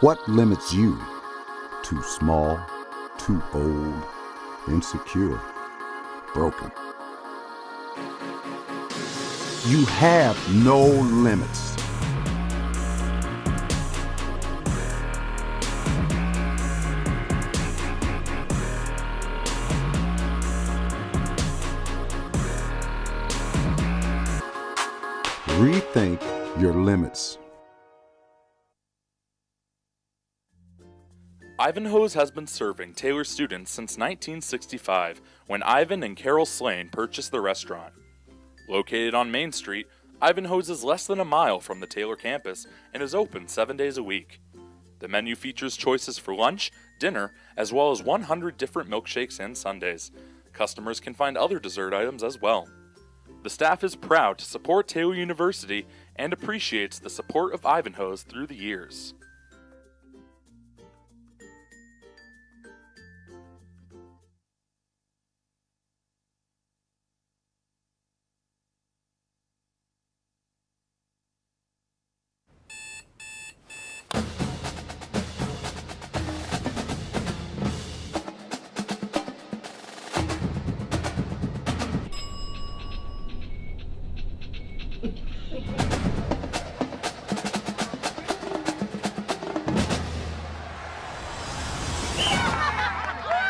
What limits you? Too small, too old, insecure, broken. You have no limits. Rethink your limits. Ivanhoe's has been serving Taylor students since 1965, when Ivan and Carol Slane purchased the restaurant. Located on Main Street, Ivanhoe's is less than a mile from the Taylor campus and is open 7 days a week. The menu features choices for lunch, dinner, as well as 100 different milkshakes and sundaes. Customers can find other dessert items as well. The staff is proud to support Taylor University and appreciates the support of Ivanhoe's through the years.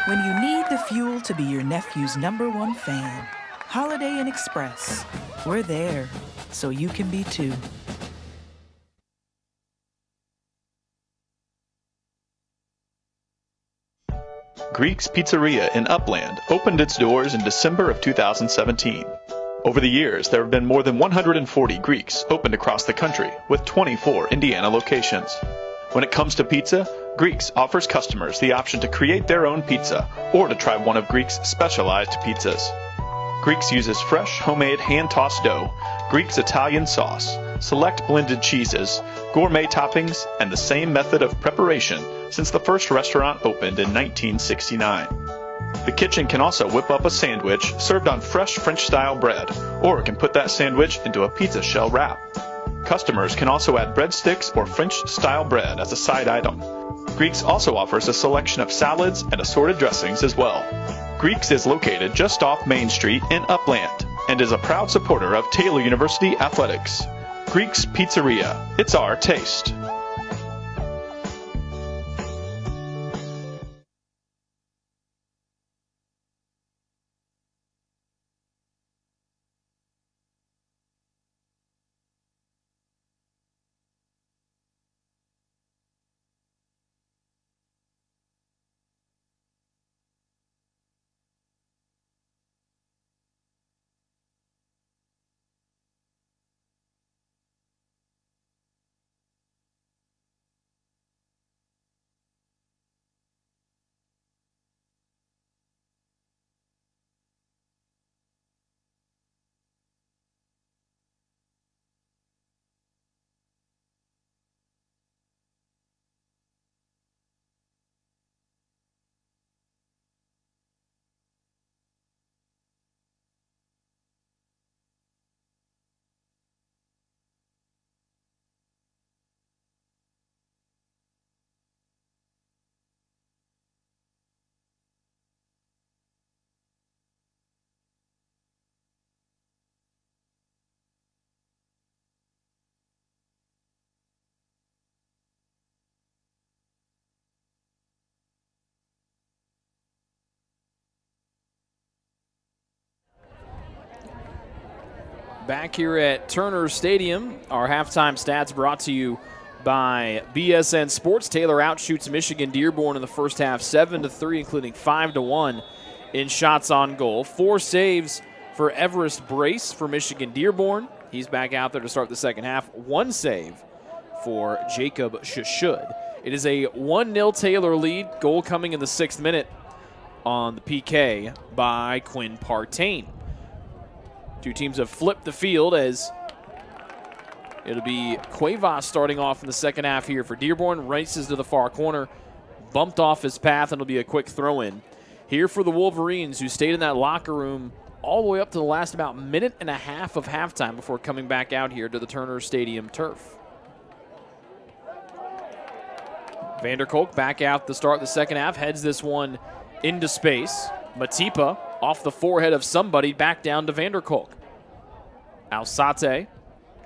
When you need the fuel to be your nephew's #1 fan, Holiday Inn Express. We're there, so you can be too. Greek's Pizzeria in Upland opened its doors in December of 2017. Over the years, there have been more than 140 Greeks opened across the country, with 24 Indiana locations. When it comes to pizza, Greeks offers customers the option to create their own pizza or to try one of Greek's specialized pizzas. Greeks uses fresh, homemade, hand-tossed dough, Greek's Italian sauce, select blended cheeses, gourmet toppings, and the same method of preparation since the first restaurant opened in 1969. The kitchen can also whip up a sandwich served on fresh French-style bread, or it can put that sandwich into a pizza shell wrap. Customers can also add breadsticks or French-style bread as a side item. Greeks also offers a selection of salads and assorted dressings as well. Greeks is located just off Main Street in Upland and is a proud supporter of Taylor University athletics. Greek's Pizzeria. It's our taste. Back here at Turner Stadium, our halftime stats brought to you by BSN Sports. Taylor outshoots Michigan-Dearborn in the first half 7-3, including 5-1 in shots on goal. 4 saves for Everest Brace for Michigan-Dearborn. He's back out there to start the second half. 1 save for Jacob Shashud. It is a 1-0 Taylor lead. Goal coming in the 6th minute on the PK by Quinn Partain. Two teams have flipped the field as it'll be Cuevas starting off in the second half here for Dearborn. Races to the far corner, bumped off his path, and it'll be a quick throw-in. Here for the Wolverines, who stayed in that locker room all the way up to the last about minute and a half of halftime before coming back out here to the Turner Stadium turf. Vanderkolk back out to start the second half, heads this one into space. Matipa off the forehead of somebody, back down to Vanderkolk. Alsate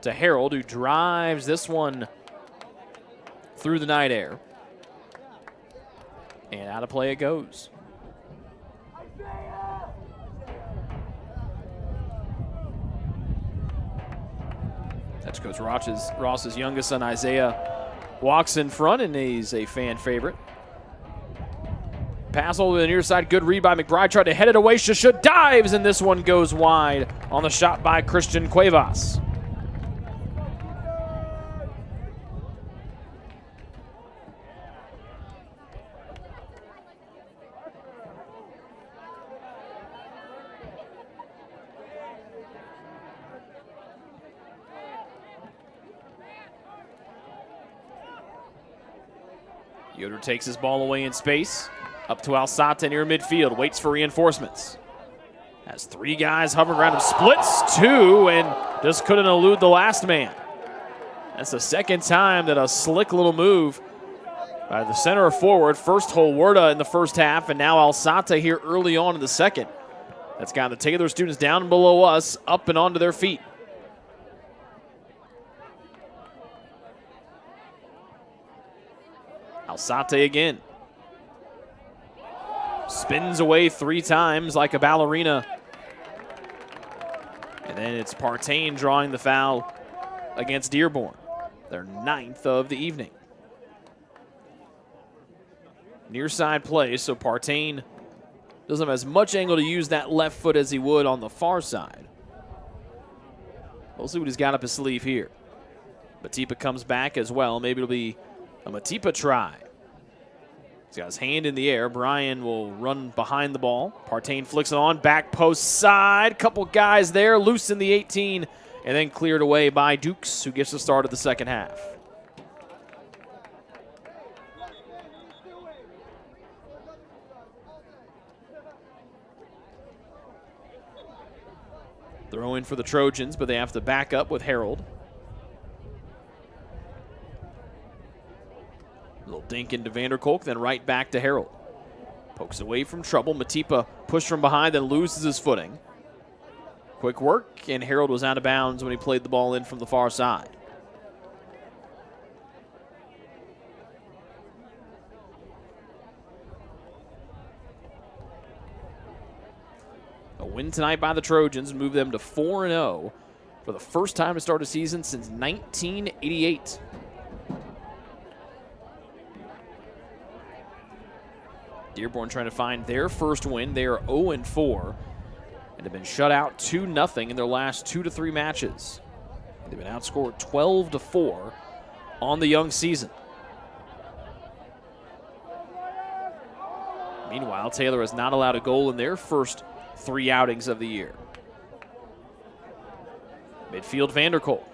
to Harold, who drives this one through the night air. And out of play it goes. That's Coach Ross's youngest son, Isaiah, walks in front, and he's a fan favorite. Pass over to the near side, good read by McBride, tried to head it away. Shasha dives, and this one goes wide on the shot by Christian Cuevas. Yoder takes his ball away in space. Up to Alsate near midfield. Waits for reinforcements. Has three guys hovering around him. Splits two and just couldn't elude the last man. That's the second time that a slick little move by the center forward. First Holwerda in the first half, and now Alsate here early on in the second. That's got the Taylor students down below us, up and onto their feet. Alsate again. Spins away three times like a ballerina. And then it's Partain drawing the foul against Dearborn. Their 9th of the evening. Near side play, so Partain doesn't have as much angle to use that left foot as he would on the far side. We'll see what he's got up his sleeve here. Matipa comes back as well. Maybe it'll be a Matipa try. He's got his hand in the air. Brian will run behind the ball. Partain flicks it on. Back post side. Couple guys there. Loose in the 18. And then cleared away by Dukes, who gets the start of the second half. Throw in for the Trojans, but they have to back up with Harold. Little dink into Vanderkolk, then right back to Harold. Pokes away from trouble. Matipa pushed from behind, then loses his footing. Quick work, and Harold was out of bounds when he played the ball in from the far side. A win tonight by the Trojans moved them to 4-0 for the first time to start a season since 1988. Dearborn trying to find their first win. They are 0-4 and have been shut out 2-0 in their last 2 to 3 matches. They've been outscored 12-4 on the young season. Meanwhile, Taylor has not allowed a goal in their first 3 outings of the year. Midfield Vanderkolk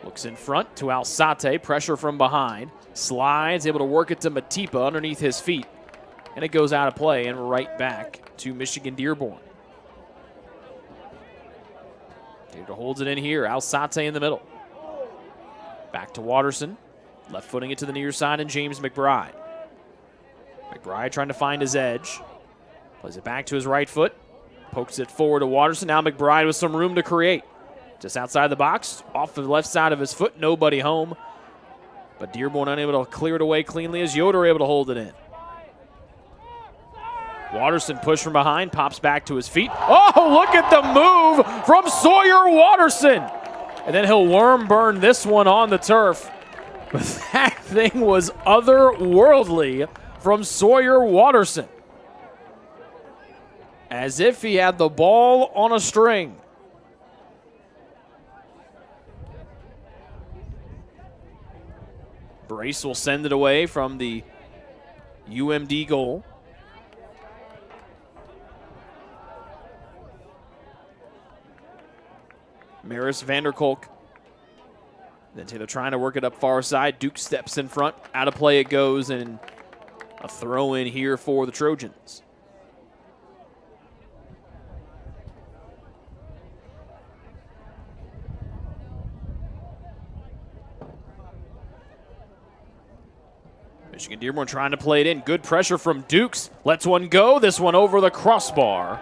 looks in front to Alsate. Pressure from behind. Slides, able to work it to Matipa underneath his feet. And it goes out of play and right back to Michigan-Dearborn. Taylor holds it in here. Alsate in the middle. Back to Watterson. Left footing it to the near side, and James McBride. McBride trying to find his edge. Plays it back to his right foot. Pokes it forward to Watterson. Now McBride with some room to create. Just outside the box, off the left side of his foot. Nobody home. But Dearborn unable to clear it away cleanly as Yoder able to hold it in. Watterson pushed from behind, pops back to his feet. Oh, look at the move from Sawyer Watterson. And then he'll worm burn this one on the turf. But that thing was otherworldly from Sawyer Watterson. As if he had the ball on a string. Brace will send it away from the UMD goal. Maris Vanderkolk. Then Taylor trying to work it up far side. Duke steps in front. Out of play it goes, and a throw in here for the Trojans. Michigan-Dearborn trying to play it in. Good pressure from Dukes. Lets one go. This one over the crossbar.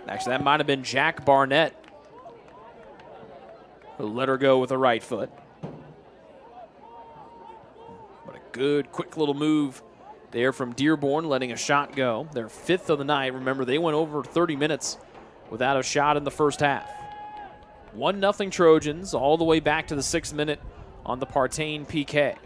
Actually, that might have been Jack Barnett who let her go with the right foot. But a good, quick little move there from Dearborn, letting a shot go. Their 5th of the night. Remember, they went over 30 minutes without a shot in the first half. 1-0 Trojans all the way back to the 6th minute on the Partain PK.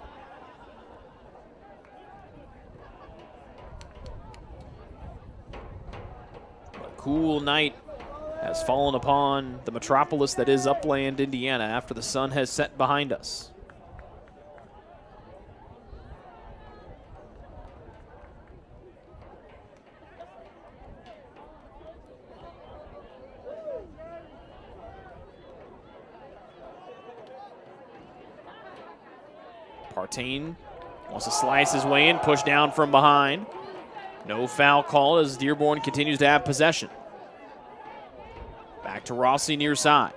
Cool night has fallen upon the metropolis that is Upland, Indiana, after the sun has set behind us. Partain wants to slice his way in, push down from behind. No foul call as Dearborn continues to have possession. Back to Rossi near side.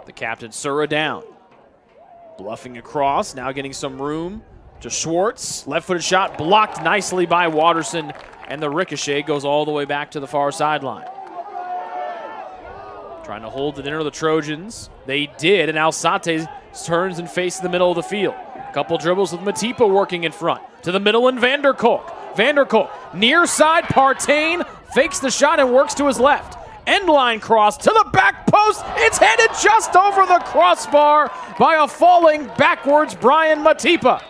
The captain, Sura, down. Bluffing across, now getting some room to Schwartz. Left-footed shot blocked nicely by Watterson, and the ricochet goes all the way back to the far sideline. Trying to hold it in, the Trojans. They did, and Alzate turns and faces the middle of the field. A couple dribbles with Matipa working in front. To the middle and Vanderkolk. Vanderkolk near side, Partain fakes the shot and works to his left. End line cross to the back post. It's headed just over the crossbar by a falling backwards Brian Matipa.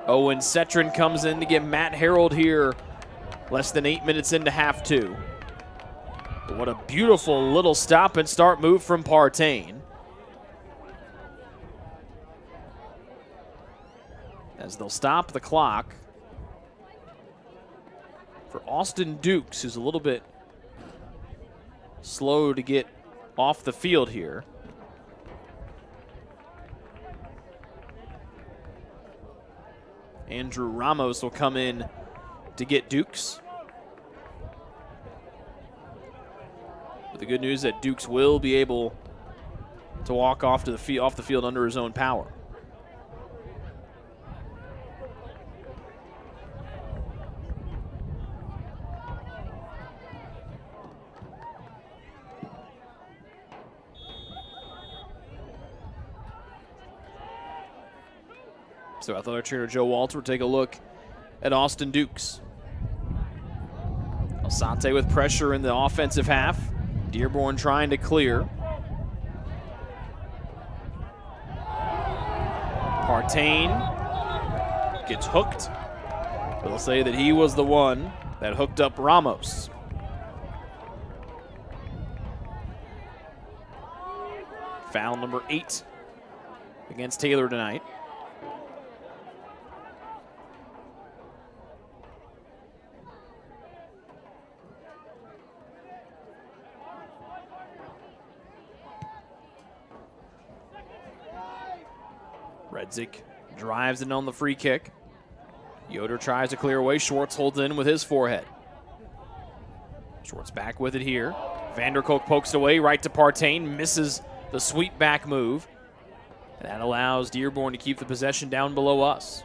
Owen Cetron comes in to get Matt Harold here less than 8 minutes into half 2. But what a beautiful little stop and start move from Partain. As they'll stop the clock for Austin Dukes, who's a little bit slow to get off the field here. Andrew Ramos will come in to get Dukes. But the good news that Dukes will be able to walk off the field under his own power. So athletic trainer Joe Walter will take a look at Austin Dukes. Alzate with pressure in the offensive half. Dearborn trying to clear. Partain gets hooked. They'll say that he was the one that hooked up Ramos. Foul number 8 against Taylor tonight. Redzik drives in on the free kick. Yoder tries to clear away. Schwartz holds in with his forehead. Schwartz back with it here. Vanderkolk pokes away right to Partain. Misses the sweep back move. And that allows Dearborn to keep the possession down below us.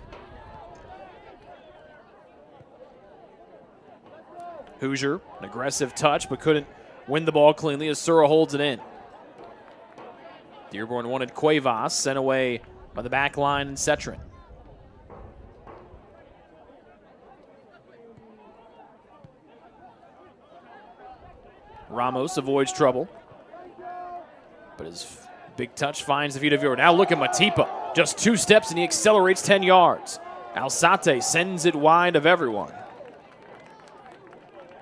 Hoosier, an aggressive touch, but couldn't win the ball cleanly as Sura holds it in. Dearborn wanted Cuevas, sent away by the back line and Cetron. Ramos avoids trouble, but his big touch finds the feet of Yoder. Now look at Matipa, just 2 steps and he accelerates 10 yards. Alzate sends it wide of everyone.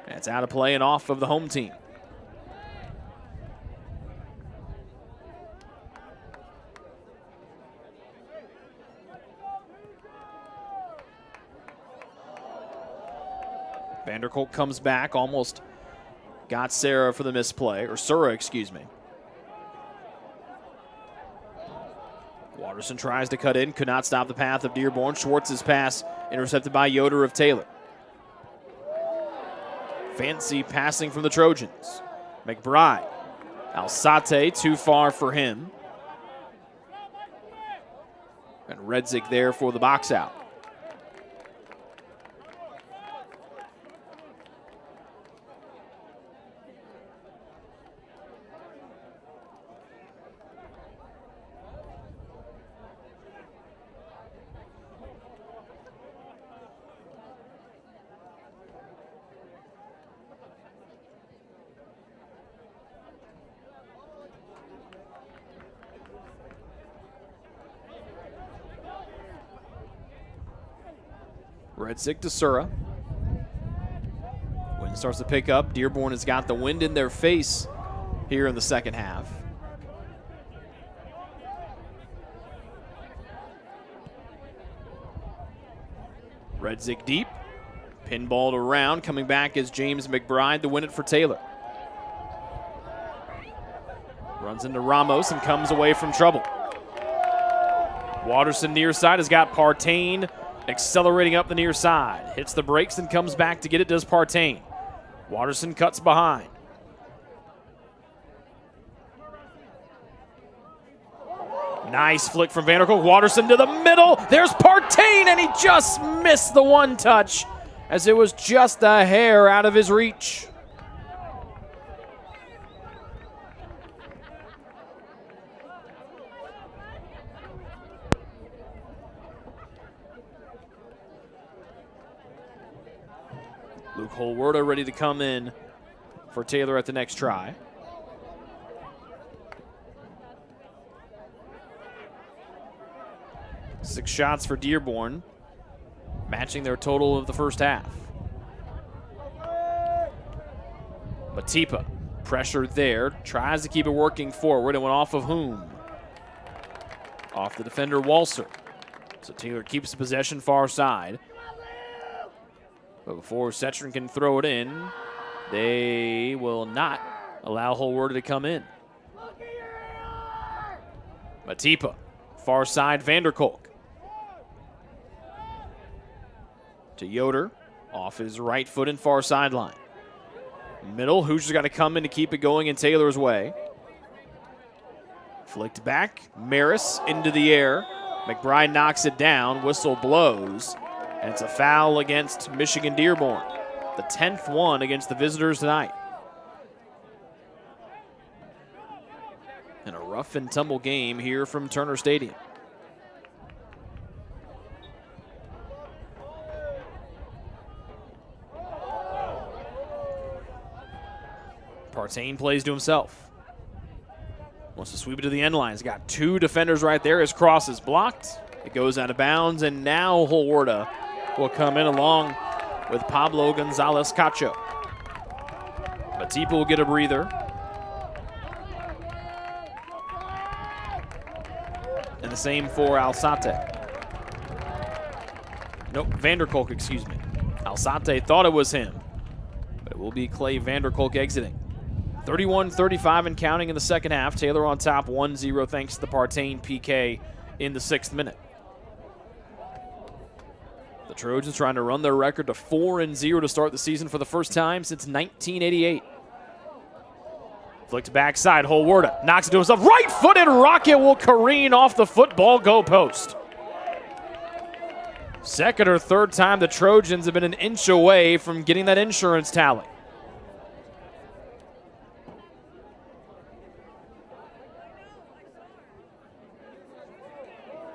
And it's out of play and off of the home team. Vanderkolk comes back, almost got Sura for the misplay, or Sura, excuse me. Watterson tries to cut in, could not stop the path of Dearborn. Schwartz's pass intercepted by Yoder of Taylor. Fancy passing from the Trojans. McBride. Alsate too far for him. And Redzik there for the box out. Redzik to Sura. Wind starts to pick up. Dearborn has got the wind in their face here in the second half. Redzik deep. Pinballed around. Coming back is James McBride to win it for Taylor. Runs into Ramos and comes away from trouble. Watterson near side has got Partain accelerating up the near side. Hits the brakes and comes back to get it, does Partain. Watterson cuts behind. Nice flick from Vanderkolk. Watterson to the middle. There's Partain, and he just missed the one touch as it was just a hair out of his reach. Luke Holwerda ready to come in for Taylor at the next try. Six shots for Dearborn, matching their total of the first half. Matipa, pressure there, tries to keep it working forward. It went off of whom? Off the defender, Walser. So Taylor keeps the possession far side. But before Setron can throw it in, they will not allow Holwerda to come in. Matipa, far side, Vanderkolk. To Yoder, off his right foot and far sideline. Middle, Hoosier's got to come in to keep it going in Taylor's way. Flicked back, Maris into the air. McBride knocks it down, whistle blows, and it's a foul against Michigan-Dearborn. The 10th one against the visitors tonight. And a rough and tumble game here from Turner Stadium. Partain plays to himself. Wants to sweep it to the end line. He's got two defenders right there. His cross is blocked. It goes out of bounds, and now Holwerda will come in along with Pablo Gonzalez Cacho. Matipa will get a breather. And the same for Alsate. Nope, Vanderkolk, excuse me. Alsate thought it was him, but it will be Clay Vanderkolk exiting. 31-35 and counting in the second half. Taylor on top 1-0 thanks to the Partain PK in the 6th minute. The Trojans trying to run their record to 4-0 to start the season for the first time since 1988. Flicked backside, Holwerda knocks it to himself. Right-footed rocket will careen off the football goalpost. Second or third time the Trojans have been an inch away from getting that insurance tally.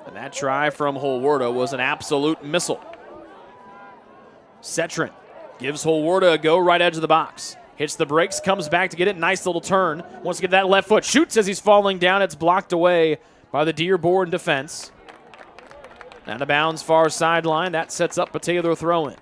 And that try from Holwerda was an absolute missile. Setron gives Holwerda a go right edge of the box. Hits the brakes, comes back to get it. Nice little turn. Wants to get that left foot. Shoots as he's falling down. It's blocked away by the Dearborn defense. Out of bounds, far sideline. That sets up a Taylor throw-in.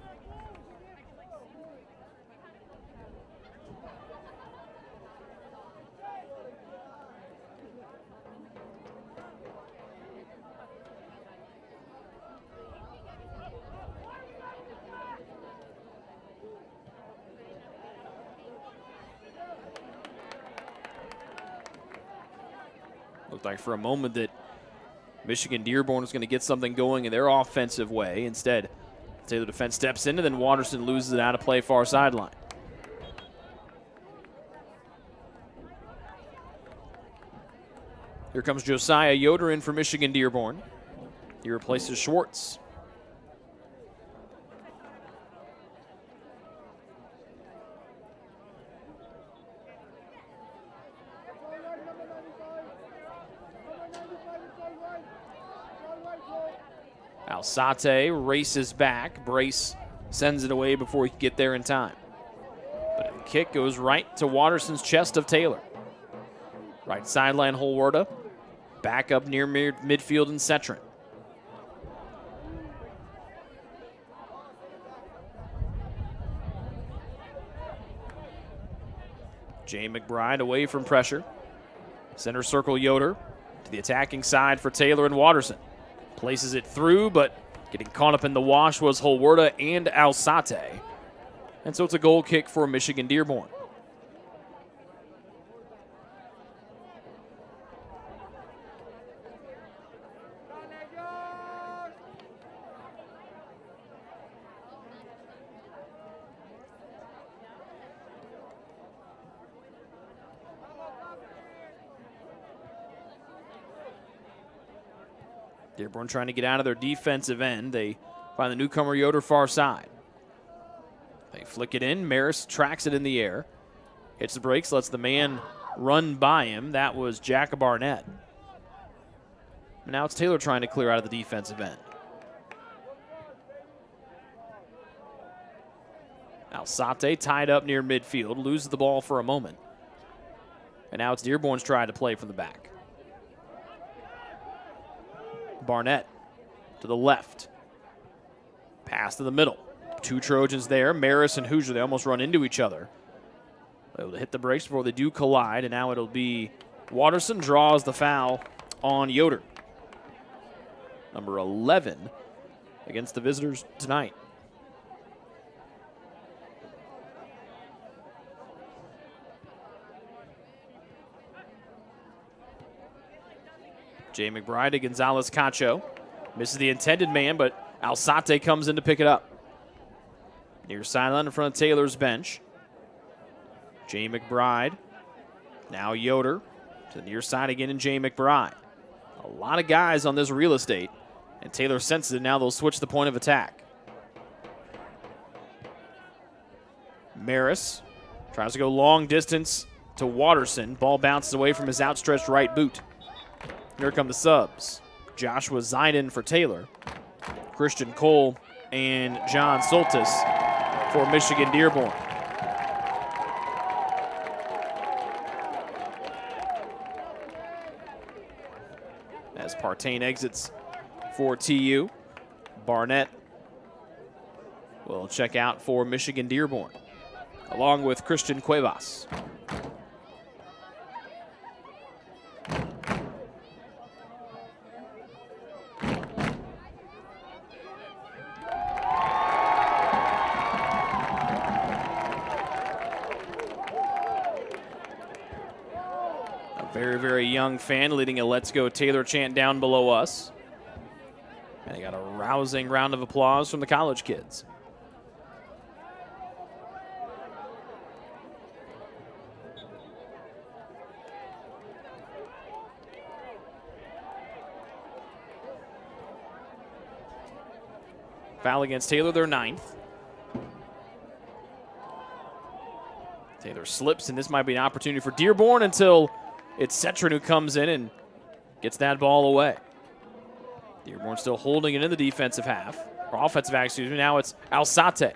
Looked like for a moment that Michigan-Dearborn was going to get something going in their offensive way. Instead, Taylor defense steps in, and then Watterson loses it out of play far sideline. Here comes Josiah Yoder in for Michigan-Dearborn. He replaces Schwartz. Alsate races back. Brace sends it away before he can get there in time. But the kick goes right to Watterson's chest of Taylor. Right sideline Holwarda. Back up near midfield and Setron. Jay McBride away from pressure. Center circle Yoder to the attacking side for Taylor and Watterson. Places it through, but getting caught up in the wash was Holwarda and Alsate. And so it's a goal kick for Michigan-Dearborn. Dearborn trying to get out of their defensive end. They find the newcomer Yoder far side. They flick it in. Maris tracks it in the air. Hits the brakes, lets the man run by him. That was Jack Barnett. Now it's Taylor trying to clear out of the defensive end. Alsate tied up near midfield, loses the ball for a moment. And now it's Dearborn's trying to play from the back. Barnett to the left. Pass to the middle. Two Trojans there. Maris and Hoosier, they almost run into each other. Able to hit the brakes before they do collide, and now it'll be Watterson draws the foul on Yoder. Number 11 against the visitors tonight. Jay McBride to Gonzalez Cacho. Misses the intended man, but Alsate comes in to pick it up. Near sideline in front of Taylor's bench. Jay McBride. Now Yoder to the near side again, and Jay McBride. A lot of guys on this real estate, and Taylor senses it. Now they'll switch the point of attack. Maris tries to go long distance to Watterson. Ball bounces away from his outstretched right boot. Here come the subs. Joshua Zeiden for Taylor. Christian Cole and John Soltis for Michigan-Dearborn. As Partain exits for TU, Barnett will check out for Michigan-Dearborn, along with Christian Cuevas. Very, very young fan leading a Let's Go Taylor chant down below us. And they got a rousing round of applause from the college kids. Foul against Taylor, their 9th. Taylor slips, and this might be an opportunity for Dearborn until it's Setron who comes in and gets that ball away. Dearborn still holding it in the defensive half, or offensive half, excuse me. Now it's Alsate.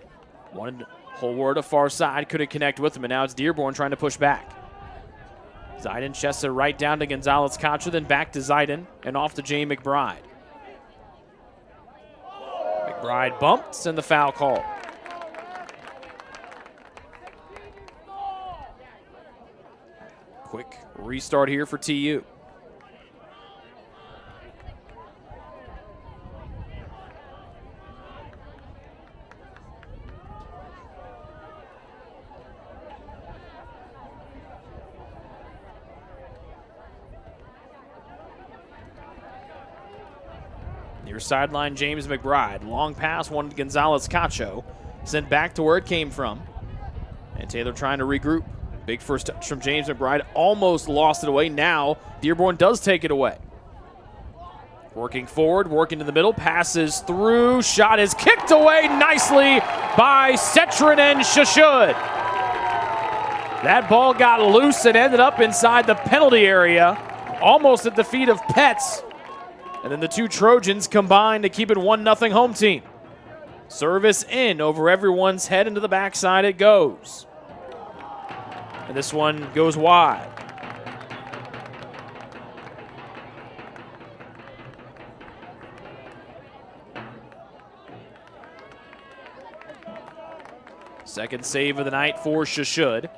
Wanted Holwarda far side, couldn't connect with him, and now it's Dearborn trying to push back. Zeiden chests it right down to Gonzalez Cacho, then back to Zeiden, and off to Jay McBride. McBride bumps, and the foul call. Quick restart here for TU. Near sideline, James McBride. Long pass, one to Gonzalez Cacho. Sent back to where it came from. And Taylor trying to regroup. Big first touch from James McBride. Almost lost it away. Now Dearborn does take it away. Working forward, working to the middle, passes through. Shot is kicked away nicely by Setrin and Shashud. That ball got loose and ended up inside the penalty area, almost at the feet of Petz. And then the two Trojans combine to keep it 1-0 home team. Service in over everyone's head into the backside it goes. And this one goes wide. Second save of the night for Shashud.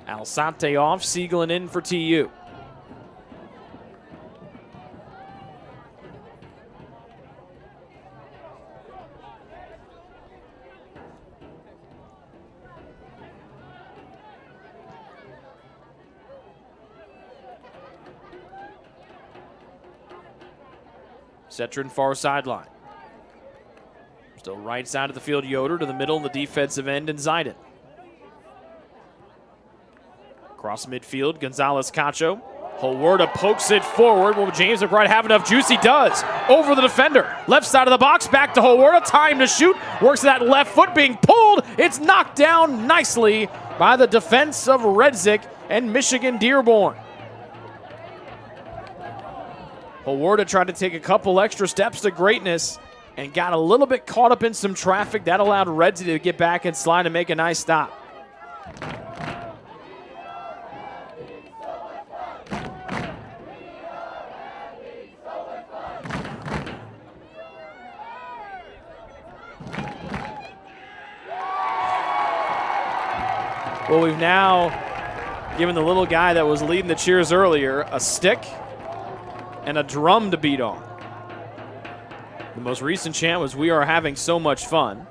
Alsante off, Siegelin in for TU. Setrin far sideline. Still right side of the field, Yoder to the middle in the defensive end, and Zidon. Across midfield, Gonzalez Cacho. Holwerda pokes it forward. Will James McBride have enough juice? He does. Over the defender. Left side of the box, back to Holwerda. Time to shoot. Works that left foot being pulled. It's knocked down nicely by the defense of Redzik and Michigan-Dearborn. Holwerda tried to take a couple extra steps to greatness and got a little bit caught up in some traffic. That allowed Redzik to get back and slide and make a nice stop. Well, we've now given the little guy that was leading the cheers earlier a stick and a drum to beat on. The most recent chant was, "We are having so much fun."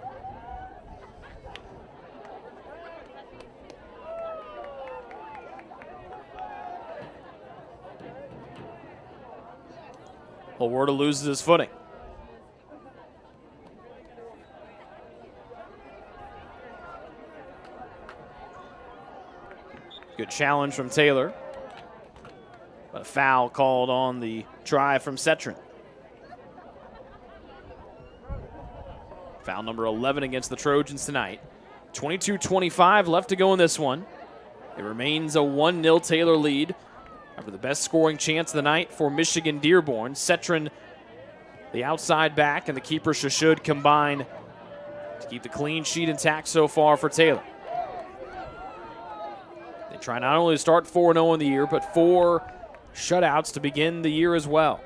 Holwerda loses his footing. Good challenge from Taylor. But a foul called on the try from Setrin. Foul number 11 against the Trojans tonight. 22-25 left to go in this one. It remains a 1-0 Taylor lead after the best scoring chance of the night for Michigan-Dearborn. Setrin, the outside back, and the keeper Shashud combine to keep the clean sheet intact so far for Taylor. They try not only to start 4-0 in the year, but 4 shutouts to begin the year as well.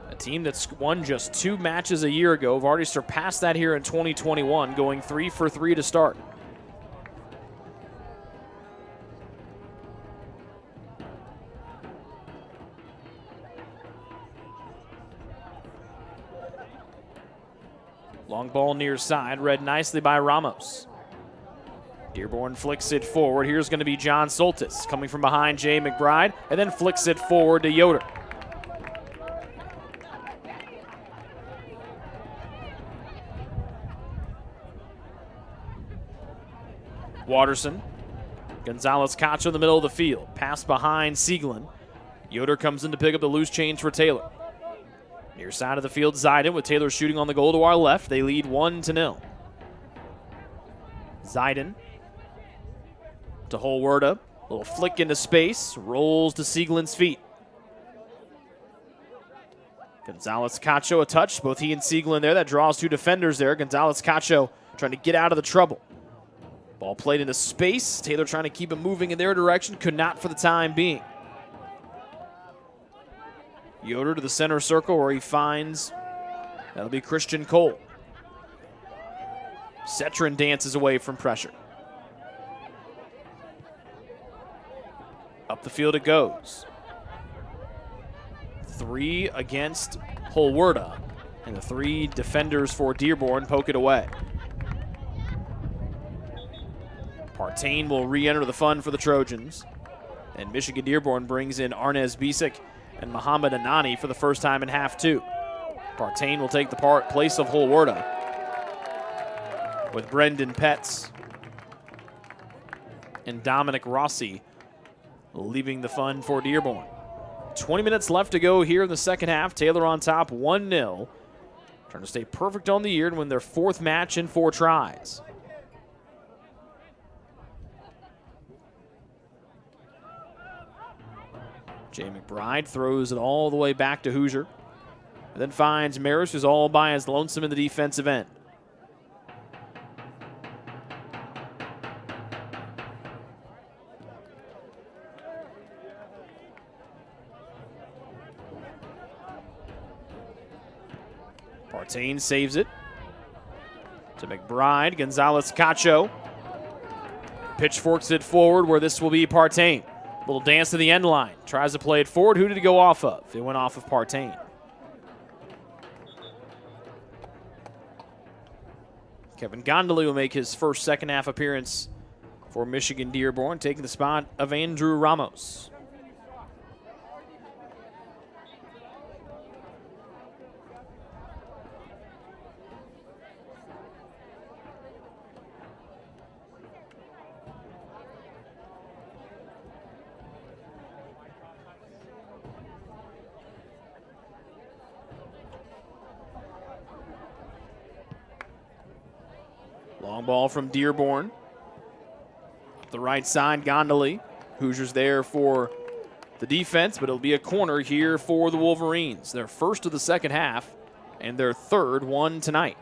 A team that's won just 2 matches a year ago have already surpassed that here in 2021, going 3 for 3 to start. Long ball near side, read nicely by Ramos. Dearborn flicks it forward. Here's going to be John Soltis coming from behind Jay McBride, and then flicks it forward to Yoder. Watterson. Gonzalez Cacho in the middle of the field. Pass behind Siegelin. Yoder comes in to pick up the loose change for Taylor. Near side of the field, Zidon with Taylor shooting on the goal to our left. They lead 1-0. Zidon to Holwerda. Little flick into space. Rolls to Siegelin's feet. Gonzalez Cacho a touch. Both he and Siegelin there. That draws 2 defenders there. Gonzalez Cacho trying to get out of the trouble. Ball played into space. Taylor trying to keep it moving in their direction. Could not for the time being. Yoder to the center circle where he finds, that'll be Christian Cole. Setrin dances away from pressure. Up the field it goes. 3 against Holwerda, and the 3 defenders for Dearborn poke it away. Partain will re-enter the fun for the Trojans, and Michigan-Dearborn brings in Arnez Bisic and Muhammad Anani for the first time in half 2. Partain will take the place of Holwerda with Brendan Petz. and Dominic Rossi leaving the fun for Dearborn. 20 minutes left to go here in the second half. Taylor on top 1-0. Trying to stay perfect on the year and win their 4th match in 4 tries. Jay McBride throws it all the way back to Hoosier. And then finds Maris, who's all by his lonesome in the defensive end. Partain saves it to McBride. Gonzalez Cacho pitchforks it forward where this will be Partain. Little dance to the end line. Tries to play it forward. Who did it go off of? It went off of Partain. Kevin Gondoli will make his first second half appearance for Michigan-Dearborn, taking the spot of Andrew Ramos. Long ball from Dearborn. Up the right side, Gondoli. Hoosiers there for the defense, but it'll be a corner here for the Wolverines. Their first of the second half and their 3rd one tonight.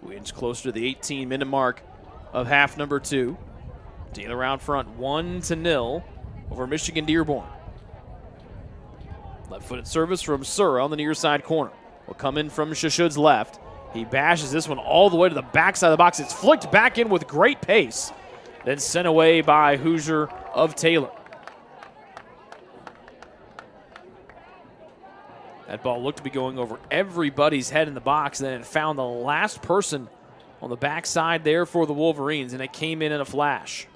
We inch closer to the 18-minute mark of half number 2. Taylor out front 1-0 over Michigan-Dearborn. Left-footed service from Sura on the near side corner. Will come in from Shashud's left. He bashes this one all the way to the backside of the box. It's flicked back in with great pace. Then sent away by Hoosier of Taylor. That ball looked to be going over everybody's head in the box, and then it found the last person on the backside there for the Wolverines, and it came in a flash.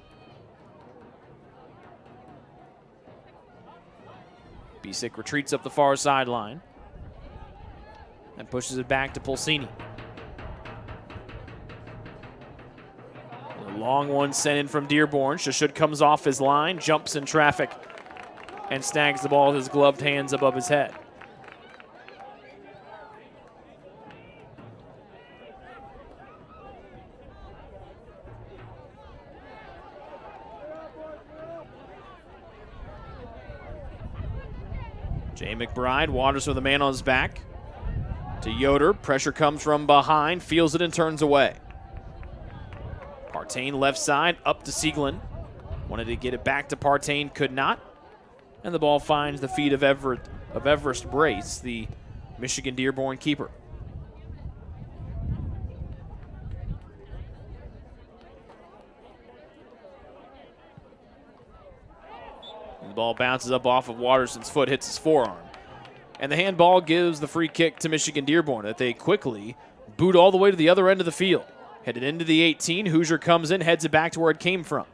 Bisick retreats up the far sideline and pushes it back to Pulsini. A long one sent in from Dearborn. Shashud comes off his line, jumps in traffic, and snags the ball with his gloved hands above his head. Jay McBride waters with a man on his back to Yoder. Pressure comes from behind, feels it and turns away. Partain left side, up to Sieglin. Wanted to get it back to Partain, could not. And the ball finds the feet of Everest Brace, the Michigan-Dearborn keeper. The ball bounces up off of Watterson's foot, hits his forearm. And the handball gives the free kick to Michigan-Dearborn that they quickly boot all the way to the other end of the field. Headed into the 18, Hoosier comes in, heads it back to where it came from.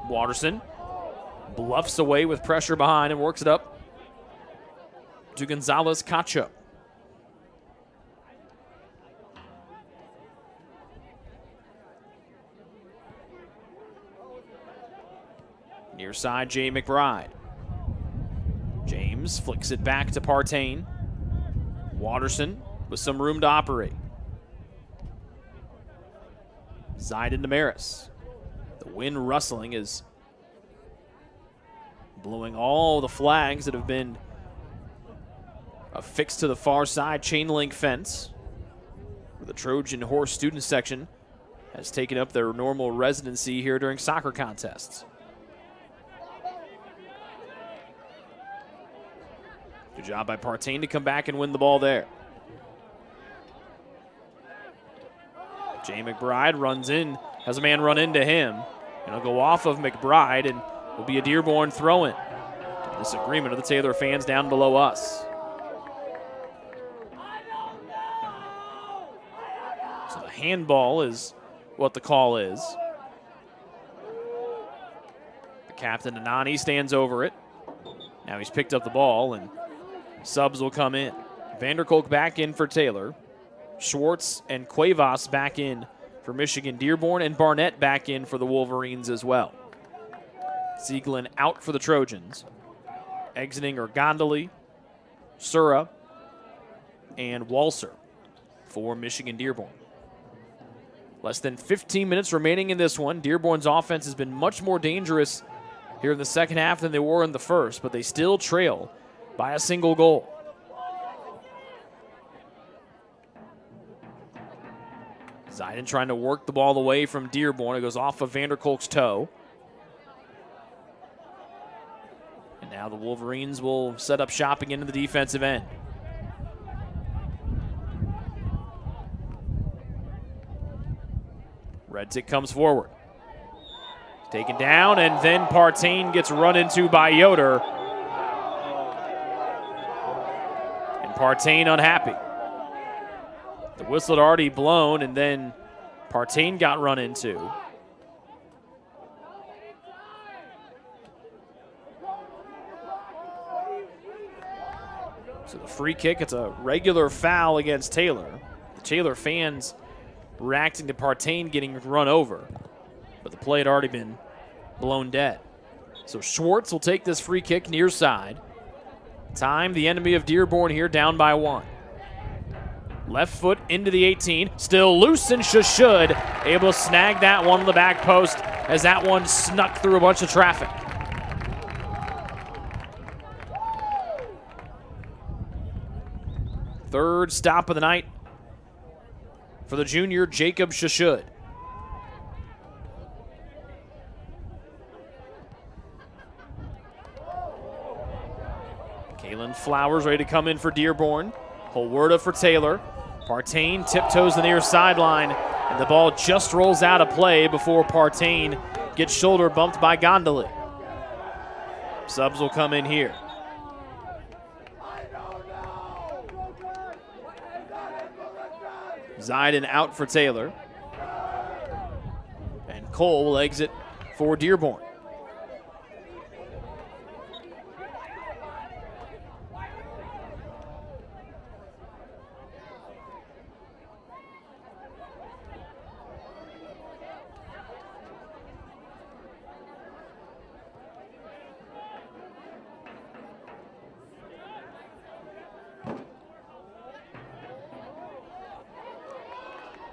Watterson bluffs away with pressure behind and works it up to Gonzalez Cacho. Near side, Jay McBride. James flicks it back to Partain. Watterson with some room to operate. Zaiden to Maris. The wind rustling is blowing all the flags that have been affixed to the far side chain link fence, where the Trojan Horse student section has taken up their normal residency here during soccer contests. Good job by Partain to come back and win the ball there. Jay McBride runs in, has a man run into him, and it'll go off of McBride and will be a Dearborn throw-in. Disagreement of the Taylor fans down below us. So the handball is what the call is. The captain, Anani, stands over it. Now he's picked up the ball, and subs will come in. Vanderkolk back in for Taylor. Schwartz and Cuevas back in for Michigan-Dearborn, and Barnett back in for the Wolverines as well. Sieglin out for the Trojans. Exiting are Gondoli, Sura, and Walser for Michigan-Dearborn. Less than 15 minutes remaining in this one. Dearborn's offense has been much more dangerous here in the second half than they were in the first, but they still trail by a single goal. Zidon trying to work the ball away from Dearborn. It goes off of Vanderkolk's toe. And now the Wolverines will set up shop again to the defensive end. Redzik comes forward. Taken down, and then Partain gets run into by Yoder. And Partain unhappy. The whistle had already blown, and then Partain got run into. So the free kick, it's a regular foul against Taylor. The Taylor fans reacting to Partain getting run over, but the play had already been blown dead. So Schwartz will take this free kick near side. Time, the enemy of Dearborn here, down by 1. Left foot into the 18, still loose, and should able to snag that one on the back post as that one snuck through a bunch of traffic. Third stop of the night for the junior, Jacob Shashud. Kalen Flowers ready to come in for Dearborn. Holwerda for Taylor. Partain tiptoes the near sideline, and the ball just rolls out of play before Partain gets shoulder bumped by Gondoli. Subs will come in here. Zidon out for Taylor. And Cole will exit for Dearborn.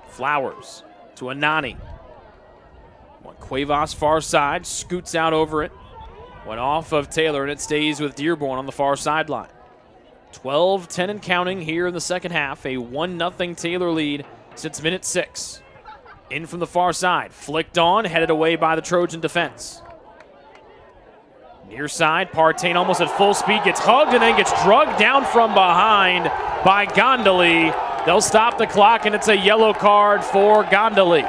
Flowers to Anani. One Cuevas far side, scoots out over it. Went off of Taylor, and it stays with Dearborn on the far sideline. 12-10 and counting here in the second half. A 1-0 Taylor lead since minute 6. In from the far side, flicked on, headed away by the Trojan defense. Near side, Partain almost at full speed, gets hugged and then gets drugged down from behind by Gondoli. They'll stop the clock, and it's a yellow card for Gondoli.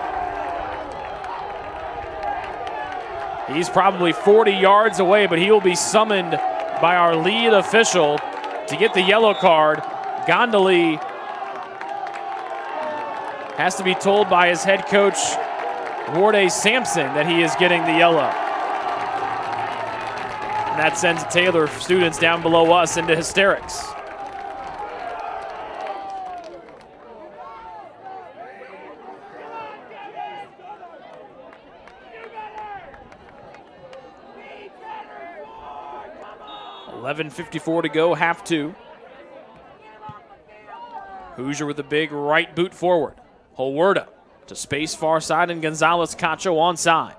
He's probably 40 yards away, but he will be summoned by our lead official to get the yellow card. Gondoli has to be told by his head coach, Warde Sampson, that he is getting the yellow. And that sends the Taylor students down below us into hysterics. .54 to go, half 2. Hoosier with a big right boot forward. Holwerda to space far side, and Gonzalez Cacho onside.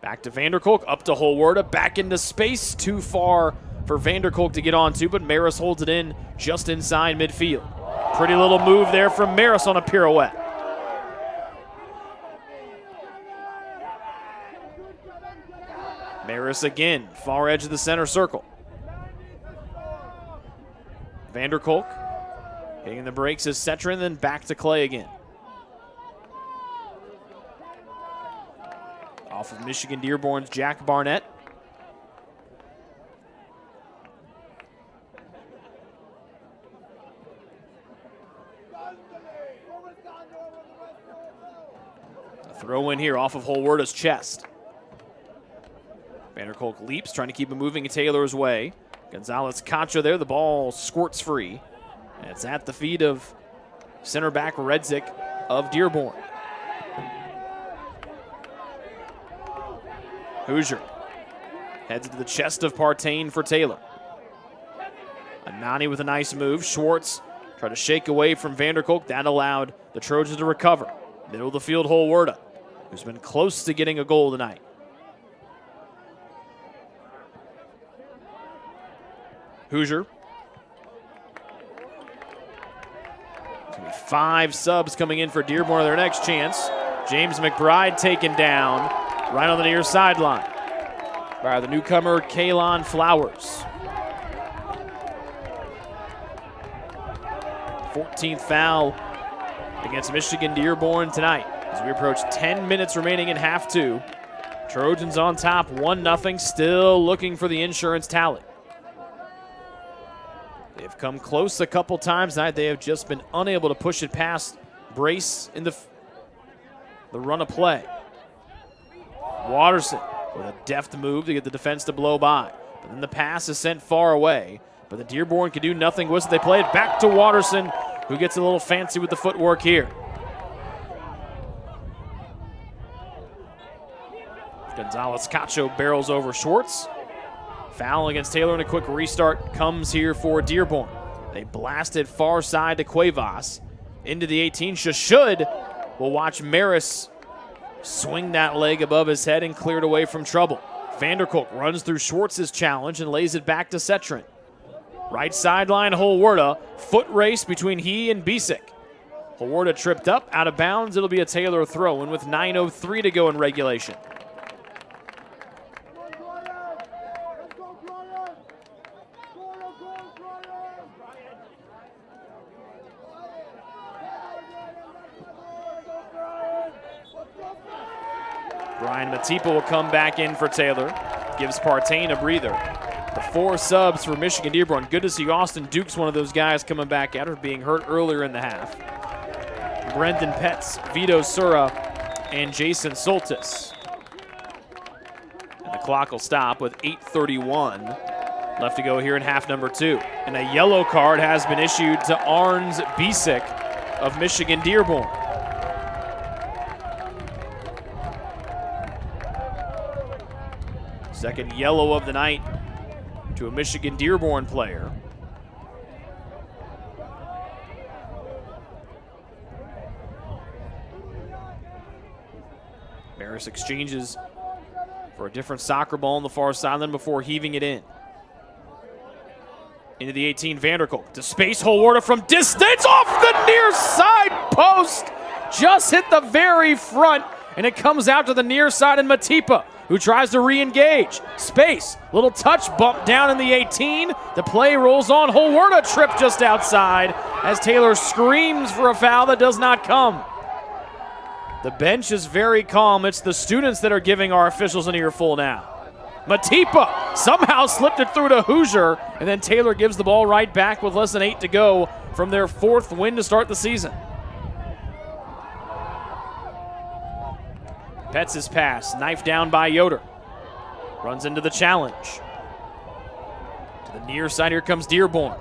Back to Vanderkolk, up to Holwerda, back into space. Too far for Vanderkolk to get onto, but Maris holds it in just inside midfield. Pretty little move there from Maris on a pirouette. Maris again, far edge of the center circle. Vanderkolk hitting the brakes is Cetrin, then back to Clay again. Off of Michigan-Dearborn's Jack Barnett. A throw in here off of Holwerda's chest. Vanderkolk leaps, trying to keep it moving Taylor's way. Gonzalez Cacho there. The ball squirts free. And it's at the feet of center back Redzik of Dearborn. Hoosier heads to the chest of Partain for Taylor. Anani with a nice move. Schwartz tried to shake away from Vanderkolk. That allowed the Trojans to recover. Middle of the field, Holwerda, who's been close to getting a goal tonight. Hoosier. There's going to be 5 subs coming in for Dearborn on their next chance. James McBride taken down right on the near sideline by the newcomer, Kalon Flowers. 14th foul against Michigan-Dearborn tonight as we approach 10 minutes remaining in half 2. Trojans on top, 1-0, still looking for the insurance tally. They've come close a couple times tonight. They have just been unable to push it past Brace in the run of play. Watterson with a deft move to get the defense to blow by. But then the pass is sent far away. But the Dearborn can do nothing with it. They play it back to Watterson, who gets a little fancy with the footwork here. Gonzalez Cacho barrels over Schwartz. Foul against Taylor and a quick restart comes here for Dearborn. They blasted far side to Cuevas into the 18. Should will watch Maris swing that leg above his head and cleared away from trouble. Vanderkolk runs through Schwartz's challenge and lays it back to Setrin. Right sideline, Holwerda. Foot race between he and Bisick. Holwerda tripped up, out of bounds. It'll be a Taylor throw, and with 9:03 to go in regulation. Brian Matipa will come back in for Taylor. Gives Partain a breather. The 4 subs for Michigan-Dearborn. Good to see Austin Dukes, one of those guys, coming back after being hurt earlier in the half. Brendan Petz, Vito Sura, and Jason Soltis. And the clock will stop with 8:31 left to go here in half number 2. And a yellow card has been issued to Arns Bisick of Michigan-Dearborn. Second yellow of the night to a Michigan-Dearborn player. Maris exchanges for a different soccer ball on the far sideline before heaving it in. Into the 18, Vanderkolk to space, Holwerda from distance, off the near side post. Just hit the very front, and it comes out to the near side, and Matipa, who tries to re-engage. Space, little touch bump down in the 18. The play rolls on. Holwerda tripped just outside as Taylor screams for a foul that does not come. The bench is very calm. It's the students that are giving our officials an earful now. Matipa somehow slipped it through to Hoosier, and then Taylor gives the ball right back with less than 8 to go from their 4th win to start the season. Petz' pass, knife down by Yoder. Runs into the challenge. To the near side, here comes Dearborn.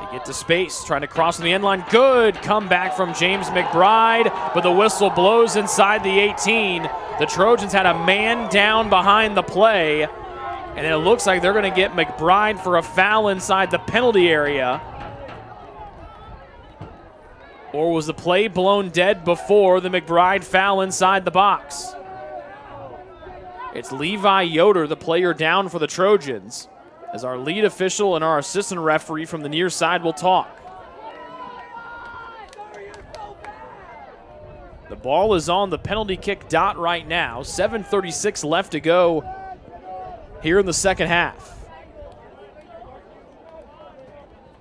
They get to space, trying to cross on the end line. Good comeback from James McBride, but the whistle blows inside the 18. The Trojans had a man down behind the play, and it looks like they're going to get McBride for a foul inside the penalty area. Or was the play blown dead before the McBride foul inside the box? It's Levi Yoder, the player down for the Trojans, as our lead official and our assistant referee from the near side will talk. The ball is on the penalty kick dot right now. 7:36 left to go here in the second half.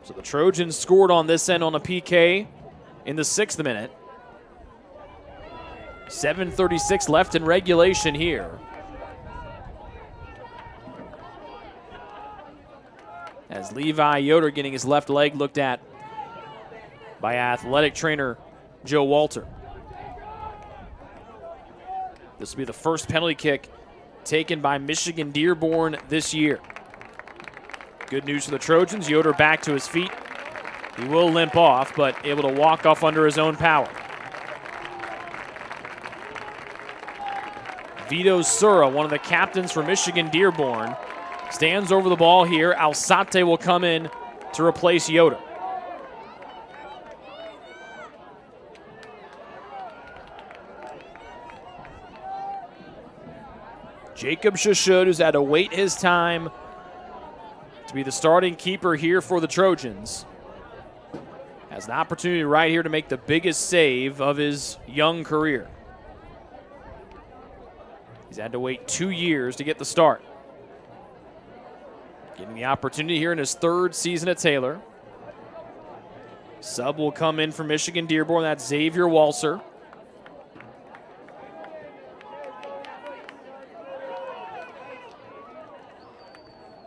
So the Trojans scored on this end on a PK in the 6th minute. 7:36 left in regulation here. As Levi Yoder getting his left leg looked at by athletic trainer Joe Walter. This will be the first penalty kick taken by Michigan-Dearborn this year. good news for the Trojans. Yoder back to his feet. He will limp off, but able to walk off under his own power. Vito Sura, one of the captains for Michigan-Dearborn, stands over the ball here. Alzate will come in to replace Yoder. Jacob Shashud, who's had to wait his time to be the starting keeper here for the Trojans, has an opportunity right here to make the biggest save of his young career. He's had to wait 2 years to get the start. Getting the opportunity here in his 3rd season at Taylor. Sub will come in for Michigan-Dearborn. That's Xavier Walser.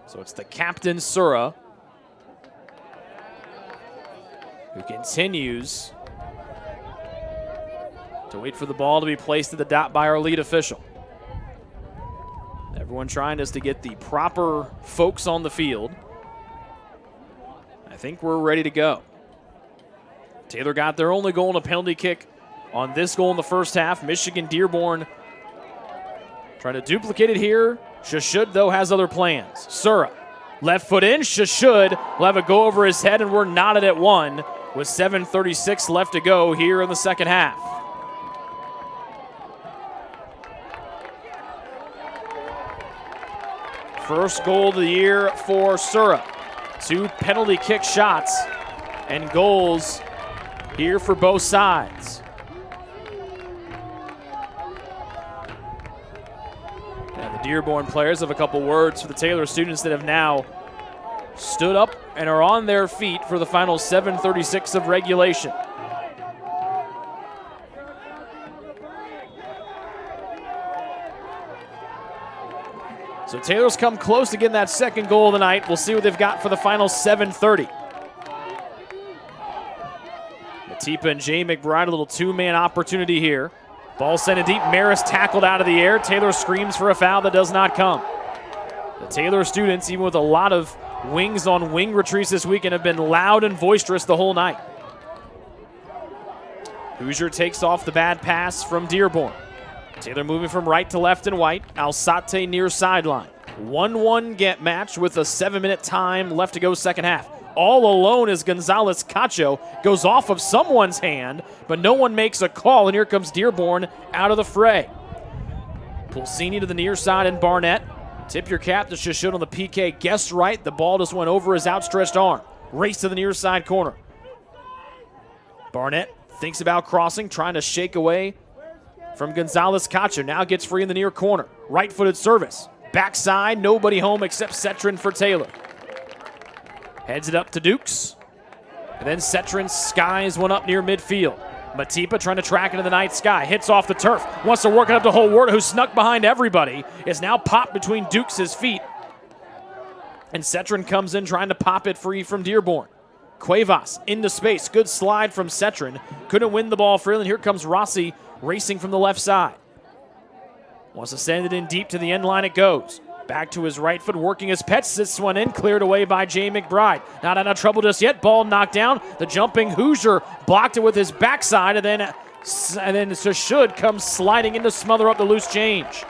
So it's the captain, Sura, who continues to wait for the ball to be placed at the dot by our lead official. Everyone trying us to get the proper folks on the field. I think we're ready to go. Taylor got their only goal and a penalty kick on this goal in the first half. Michigan-Dearborn trying to duplicate it here. Shashud, though, has other plans. Sura, left foot in. Shashud will have a go over his head, and we're knotted at 1 with 7:36 left to go here in the second half. First goal of the year for Sura. 2 penalty kick shots and goals here for both sides. And the Dearborn players have a couple words for the Taylor students that have now stood up and are on their feet for the final 7:36 of regulation. So Taylor's come close to getting that second goal of the night. We'll see what they've got for the final 7:30. Matipa and Jay McBride, a little 2-man opportunity here. Ball sent in deep. Maris tackled out of the air. Taylor screams for a foul that does not come. The Taylor students, even with a lot of wings on wing retreats this weekend, have been loud and boisterous the whole night. Hoosier takes off the bad pass from Dearborn. Taylor moving from right to left and white. Alzate near sideline. 1-1 get match with a 7-minute time left to go second half. All alone as Gonzalez Cacho goes off of someone's hand, but no one makes a call, and here comes Dearborn out of the fray. Pulsini to the near side and Barnett. Tip your cap to Shashud on the PK. Guessed right. The ball just went over his outstretched arm. Race to the near side corner. Barnett thinks about crossing, trying to shake away from Gonzalez Cacho. Now gets free in the near corner. Right-footed service. Backside, nobody home except Cetrin for Taylor. Heads it up to Dukes. And then Cetrin skies one up near midfield. Matipa trying to track into the night sky. Hits off the turf. Wants to work it up to Holwart, who snuck behind everybody. Is now popped between Dukes' feet. And Cetrin comes in trying to pop it free from Dearborn. Cuevas into space. Good slide from Cetrin. Couldn't win the ball freely. And here comes Rossi racing from the left side. Wants to send it in deep to the end line. It goes. Back to his right foot, working his pet. Sits one in, cleared away by Jay McBride. Not out of trouble just yet. Ball knocked down. The jumping Hoosier blocked it with his backside, and then Shashud comes sliding in to smother up the loose change.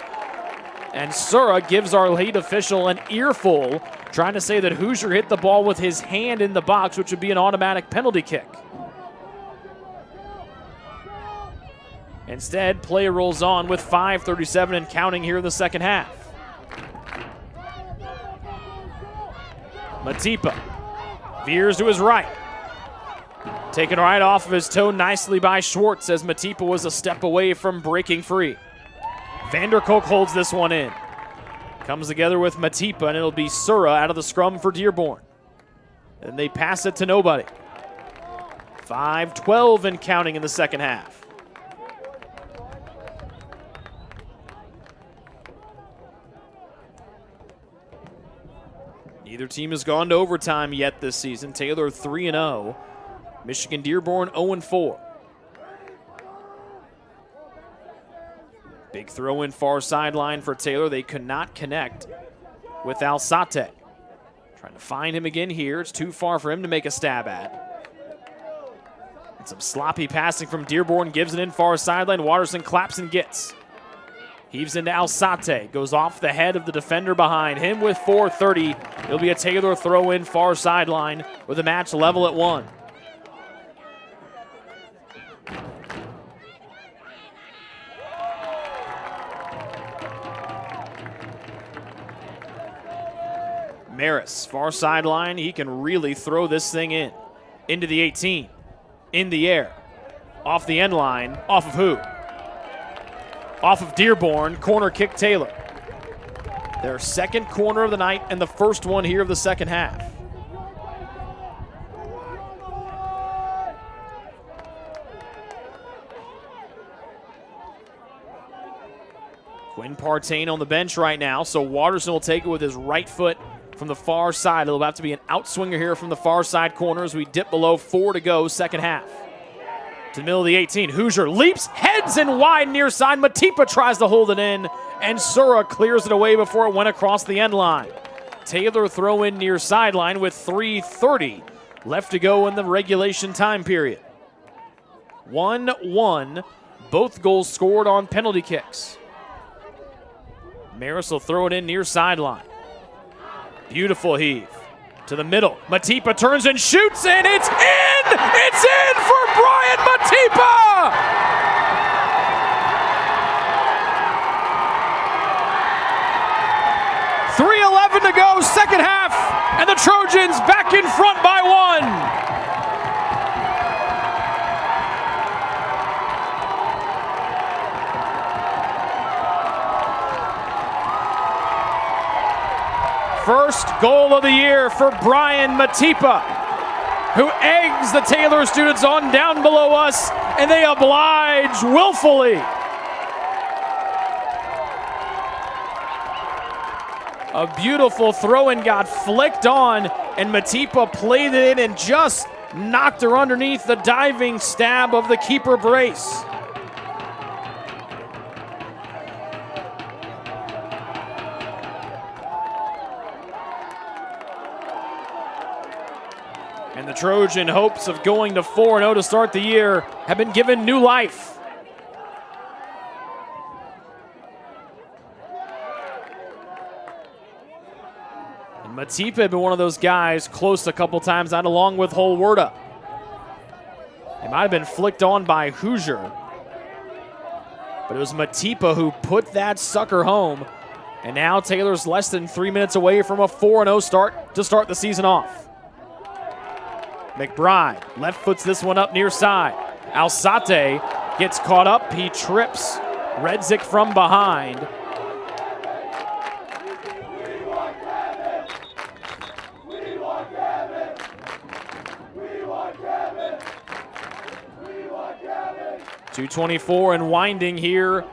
And Sura gives our lead official an earful, trying to say that Hoosier hit the ball with his hand in the box, which would be an automatic penalty kick. Instead, play rolls on with 5:37 and counting here in the second half. Matipa veers to his right. Taken right off of his toe nicely by Schwartz as Matipa was a step away from breaking free. Vanderkolk holds this one in. Comes together with Matipa, and it'll be Sura out of the scrum for Dearborn. And they pass it to nobody. 5:12 and counting in the second half. Neither team has gone to overtime yet this season. Taylor 3-0. Michigan-Dearborn 0-4. Big throw in far sideline for Taylor. They could not connect with Alzate. Trying to find him again here. It's too far for him to make a stab at. And some sloppy passing from Dearborn. Gives it in far sideline. Watterson claps and gets. Heaves into Alzate. Goes off the head of the defender behind him with 4:30. It'll be a Taylor throw in far sideline with the match level at 1. Maris, far sideline. He can really throw this thing in. Into the 18. In the air. Off the end line. Off of who? Off of Dearborn. Corner kick Taylor. Their second corner of the night and the first one here of the second half. Quinn Partain on the bench right now, so Watterson will take it with his right foot from the far side. It'll have to be an outswinger here from the far side corner as we dip below 4 to go, second half. To the middle of the 18, Hoosier leaps, heads in wide near side. Matipa tries to hold it in, and Sura clears it away before it went across the end line. Taylor throw in near sideline with 3:30 left to go in the regulation time period. 1-1, both goals scored on penalty kicks. Maris will throw it in near sideline. Beautiful heave. To the middle. Matipa turns and shoots, and it's in! It's in for Brian Matipa! .3:11 to go, second half, and the Trojans back in front by 1. First goal of the year for Brian Matipa, who eggs the Taylor students on down below us, and they oblige willfully. A beautiful throw-in got flicked on, and Matipa played it in and just knocked her underneath the diving stab of the keeper brace. And the Trojan hopes of going to 4-0 to start the year have been given new life. And Matipa had been one of those guys close a couple times out along with Holwerda. It might have been flicked on by Hoosier, but it was Matipa who put that sucker home. And now Taylor's less than 3 minutes away from a 4-0 start to start the season off. McBride left foots this one up near side. Alzate gets caught up. He trips Redzik from behind. .224 and winding here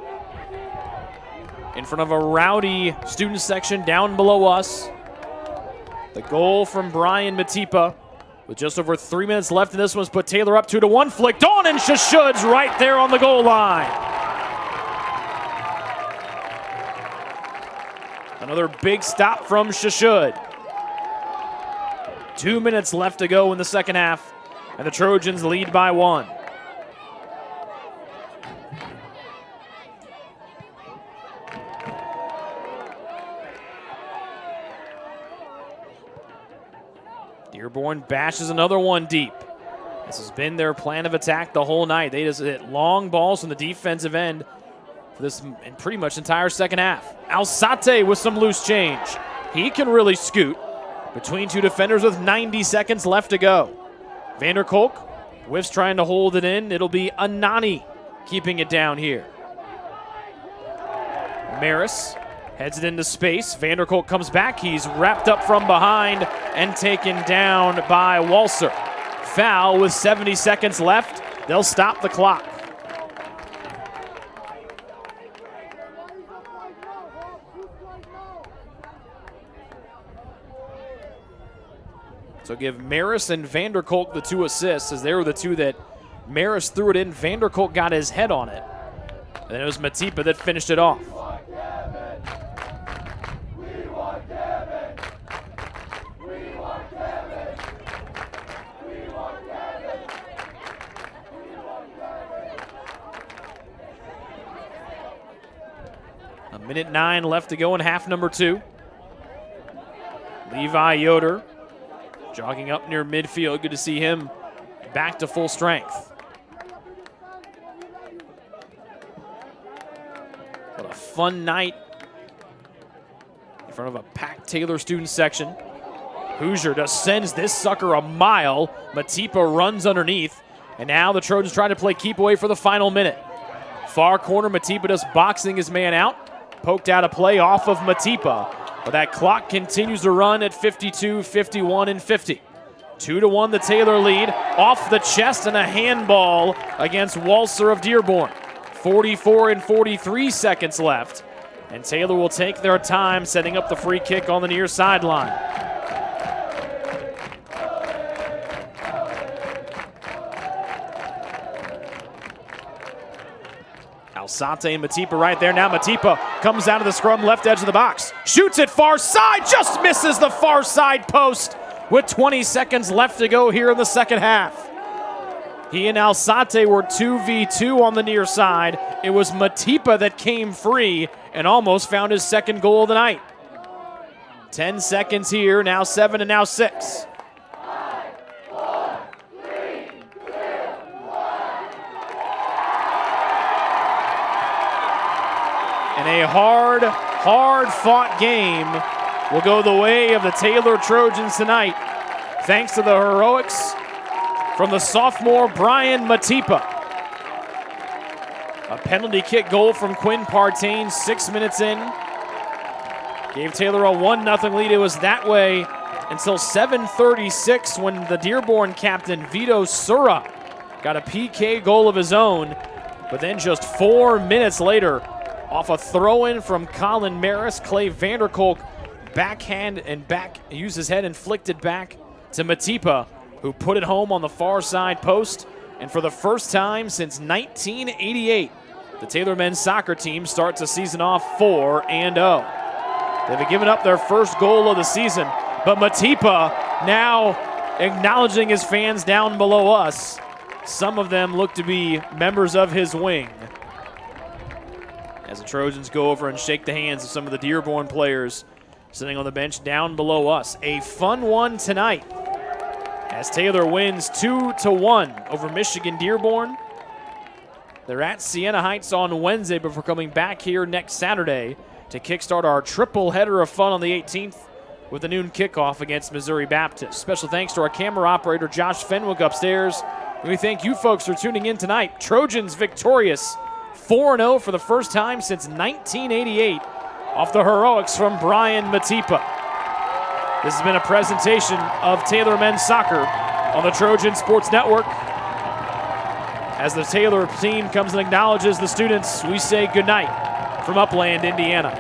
in front of a rowdy student section down below us. The goal from Brian Matipa. With just over 3 minutes left in this one's put Taylor up 2-1, flicked on, and Shashud's right there on the goal line. Another big stop from Shashud. 2 minutes left to go in the second half, and the Trojans lead by 1. Dearborn bashes another one deep. This has been their plan of attack the whole night. They just hit long balls from the defensive end for this in pretty much entire second half. Alzate with some loose change. He can really scoot between two defenders with 90 seconds left to go. Vanderkolk whiffs trying to hold it in. It'll be Anani keeping it down here. Maris heads it into space. Vanderkolk comes back. He's wrapped up from behind and taken down by Walser. Foul with 70 seconds left. They'll stop the clock. So give Maris and Vanderkolk the 2 assists, as they were the two that Maris threw it in. Vanderkolk got his head on it. And then it was Matipa that finished it off. A minute 9 left to go in half number 2. Levi Yoder jogging up near midfield. Good to see him back to full strength. What a fun night in front of a packed Taylor student section. Hoosier just sends this sucker a mile. Matipa runs underneath. And now the Trojans trying to play keep away for the final minute. Far corner, Matipa just boxing his man out. Poked out a play off of Matipa. But that clock continues to run at 52, 51, and 50. 2-1 the Taylor lead. Off the chest and a handball against Walser of Dearborn. 44 and 43 seconds left. And Taylor will take their time setting up the free kick on the near sideline. Alzate and Matipa right there. Now Matipa comes out of the scrum left edge of the box. Shoots it far side, just misses the far side post with 20 seconds left to go here in the second half. He and Alzate were 2v2 on the near side. It was Matipa that came free and almost found his second goal of the night. 10 seconds here, now 7 and now 6. And a hard-fought game will go the way of the Taylor Trojans tonight, thanks to the heroics from the sophomore Brian Matipa. A penalty kick goal from Quinn Partain 6 minutes in. Gave Taylor a 1-0 lead. It was that way until 7:36 when the Dearborn captain Vito Sura got a PK goal of his own. But then just 4 minutes later, off a throw-in from Colin Maris, Clay Vanderkolk backhand and used his head and flicked it back to Matipa, who put it home on the far side post. And for the first time since 1988, the Taylor men's soccer team starts the season off 4-0. They've given up their first goal of the season, but Matipa now acknowledging his fans down below us. Some of them look to be members of his wing, as the Trojans go over and shake the hands of some of the Dearborn players sitting on the bench down below us. A fun one tonight as Taylor wins 2-1 over Michigan-Dearborn. They're at Siena Heights on Wednesday before coming back here next Saturday to kickstart our triple header of fun on the 18th with a noon kickoff against Missouri Baptist. Special thanks to our camera operator, Josh Fenwick, upstairs. And we thank you folks for tuning in tonight. Trojans victorious 4-0 for the first time since 1988 off the heroics from Brian Matipa. This has been a presentation of Taylor Men's Soccer on the Trojan Sports Network. As the Taylor team comes and acknowledges the students, we say goodnight from Upland, Indiana.